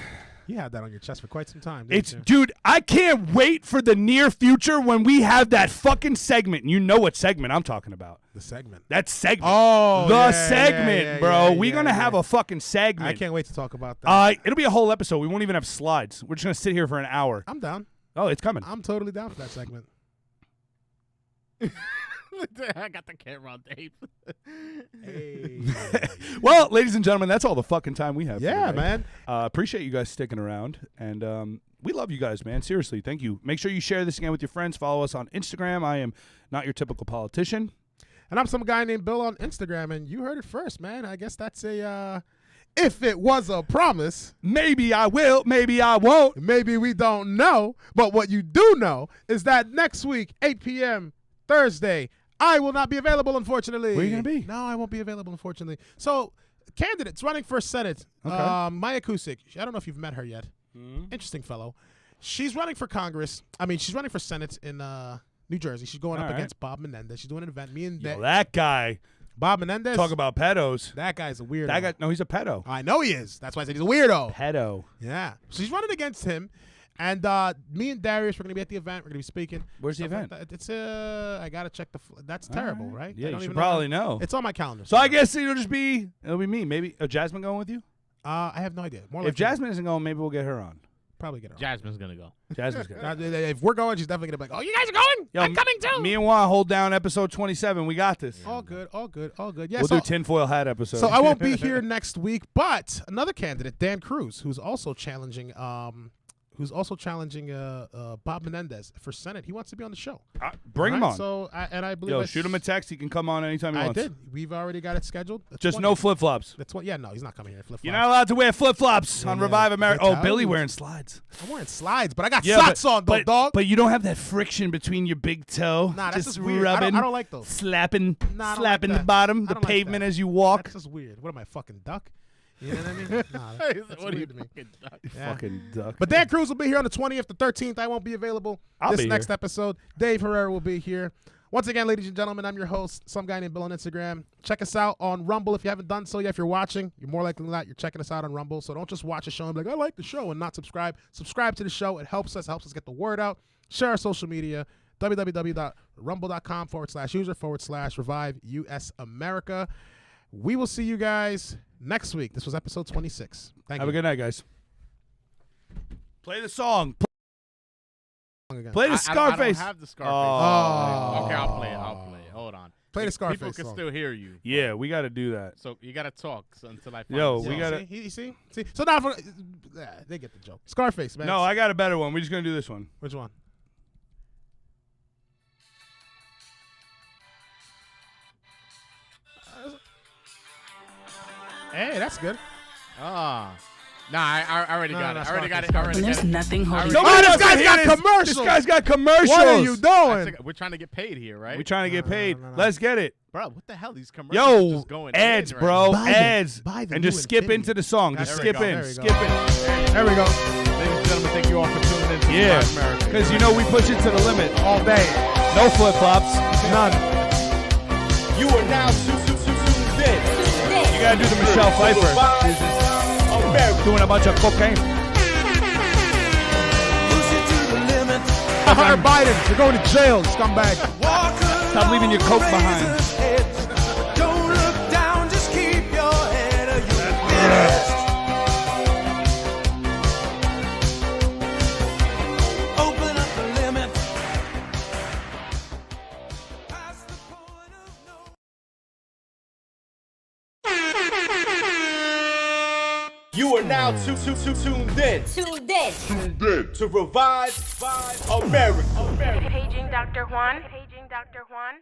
S2: You had that on your chest for quite some time.
S1: It's, dude, I can't wait for the near future when we have that fucking segment. You know what segment I'm talking about.
S2: The segment.
S1: That segment.
S2: Oh,
S1: the segment, bro. We're going to
S2: yeah.
S1: have a fucking segment.
S2: I can't wait to talk about that.
S1: It'll be a whole episode. We won't even have slides. We're just going to sit here for an hour.
S2: I'm down.
S1: Oh, it's coming.
S2: I'm totally down for that segment.
S3: I got the camera on tape.
S2: Hey.
S1: Well, ladies and gentlemen, that's all the fucking time we have.
S2: Yeah,
S1: for today.
S2: man.
S1: Appreciate you guys sticking around. And we love you guys, man. Seriously, thank you. Make sure you share this again with your friends. Follow us on Instagram. I am not your typical politician.
S2: And I'm some guy named Bill on Instagram, and you heard it first, man. I guess that's a, if it was a promise.
S1: Maybe I will, maybe I won't.
S2: Maybe we don't know. But what you do know is that next week, 8 p.m., Thursday, I will not be available, unfortunately.
S1: Where are you going to be?
S2: No, I won't be available, unfortunately. So, candidates running for Senate.
S1: Okay.
S2: Maya Kusik. I don't know if you've met her yet. Interesting fellow. She's running for Congress. I mean, she's running for Senate in New Jersey. She's going up against Bob Menendez. She's doing an event. Me and
S1: That guy.
S2: Bob Menendez.
S1: Talk about pedos.
S2: That guy's a weirdo.
S1: That guy, no, he's a pedo.
S2: I know he is. That's why I said he's a weirdo.
S1: Pedo.
S2: Yeah. So she's running against him. And me and Darius, we're going to be at the event. We're going to be speaking.
S1: Where's the
S2: Stuff like
S1: event?
S2: that. It's I got to check the that's terrible, right?
S1: Yeah,
S2: I
S1: you
S2: don't
S1: should
S2: even
S1: probably know.
S2: It's on my calendar.
S1: So I guess it'll be me. Maybe Jasmine going with you?
S2: I have no idea. More
S1: If Jasmine isn't going, maybe we'll get her on.
S2: probably get her.
S3: Jasmine's gonna go.
S1: Jasmine's going.
S2: If we're going, she's definitely going to be like, oh, you guys are going?
S1: Yo,
S2: I'm coming too.
S1: Me and Juan hold down episode 27. We got this.
S2: All good, all good, all good. Yeah,
S1: We'll
S2: so,
S1: do tinfoil hat episode.
S2: so I won't be here next week, but another candidate, Dan Cruz, who's also challenging Bob Menendez for Senate. He wants to be on the show.
S1: Bring him
S2: All right,
S1: on.
S2: So, I believe
S1: Yo, shoot him a text. He can come on anytime he
S2: I
S1: wants.
S2: did. We've already got it scheduled. That's
S1: Just
S2: one-
S1: no flip-flops.
S2: That's what. Yeah, no, he's not coming here. Flip-flops.
S1: You're not allowed to wear flip-flops on
S2: Yeah,
S1: Revive America.
S2: that's
S1: Oh,
S2: how
S1: Billy
S2: it is.
S1: wearing slides.
S2: I'm wearing slides, but I got
S1: Yeah,
S2: socks on, though, dog.
S1: But you don't have that friction between your big toe.
S2: Nah, that's
S1: just
S2: just weird. I don't-
S1: rubbing,
S2: I don't like those.
S1: slapping,
S2: Nah, I don't
S1: slapping
S2: like
S1: the
S2: that.
S1: bottom,
S2: I
S1: the
S2: don't like
S1: pavement
S2: that.
S1: as you walk.
S2: That's just weird. What am I, fucking duck? You know what I mean? Nah, that's
S3: What are you
S2: weird to me.
S3: fucking duck?
S2: Yeah.
S1: Fucking duck.
S2: But Dan Cruz will be here on the 20th, the 13th. I won't be available
S1: I'll
S2: this
S1: be
S2: next
S1: here.
S2: episode. Dave Herrera will be here. Once again, ladies and gentlemen, I'm your host, some guy named Bill on Instagram. Check us out on Rumble if you haven't done so yet. If you're watching, you're more likely than not, you're checking us out on Rumble. So don't just watch a show and be like, I like the show, and not subscribe. Subscribe to the show. It helps us get the word out. Share our social media, www.rumble.com/user/revive US America. We will see you guys next week. This was episode 26. Thank
S1: Have
S2: you.
S1: a good night, guys. Play the song.
S2: Again.
S1: Play the
S3: I
S1: Scarface.
S3: don't have the Scarface.
S2: Oh.
S3: Okay, I'll play it. Hold on.
S2: Play the Scarface
S3: People can
S2: song.
S3: still hear you.
S1: Yeah, we got to do that.
S3: So you gotta talk until I find
S1: Yo,
S3: the
S1: we
S3: song.
S1: gotta-
S2: See. So now for they get the joke. Scarface, man.
S1: No, I got a better one. We're just gonna do this one.
S2: Which one? Hey, that's good.
S3: Ah. Nah, I already
S2: No,
S3: got
S2: no,
S3: it. I already got it.
S2: Scarface.
S3: I already
S9: There's
S3: got it.
S9: nothing holding
S2: Oh,
S1: Nobody
S2: this
S1: else
S2: guy's
S1: can hear
S2: got
S1: this.
S2: commercials.
S1: This guy's got commercials.
S2: What are you doing?
S3: We're trying to get paid here, right?
S1: We're trying to get paid.
S2: no.
S1: Let's get it.
S3: Bro, what the hell? These commercials are
S1: Yo,
S3: just going
S1: ads,
S3: in right
S1: bro,
S3: now.
S1: ads,
S2: buy the
S1: and
S2: new
S1: just skip
S2: Infiniti.
S1: into the song. Just
S2: There we
S1: skip
S2: go,
S1: in,
S2: there we go.
S1: skip in.
S2: There we go.
S3: Ladies and gentlemen, thank you all for tuning in to
S1: Yeah,
S3: Black America.
S1: because you know we push it to the limit.
S2: All day.
S1: No flip flops.
S2: None.
S4: You are now tuned in.
S1: You gotta do the Michelle Pfeiffer.
S4: Revive America.
S1: Doing a bunch of cocaine.
S2: Hunter Biden, you're going to jail, scumbag.
S1: Stop leaving your coke behind.
S4: Don't look down, just keep your head or you'll be lost. Open up the limit. Past the point of no. You are now tuned in. Tuned in to Revive America.
S10: Paging Dr. Juan. Paging Dr. Juan.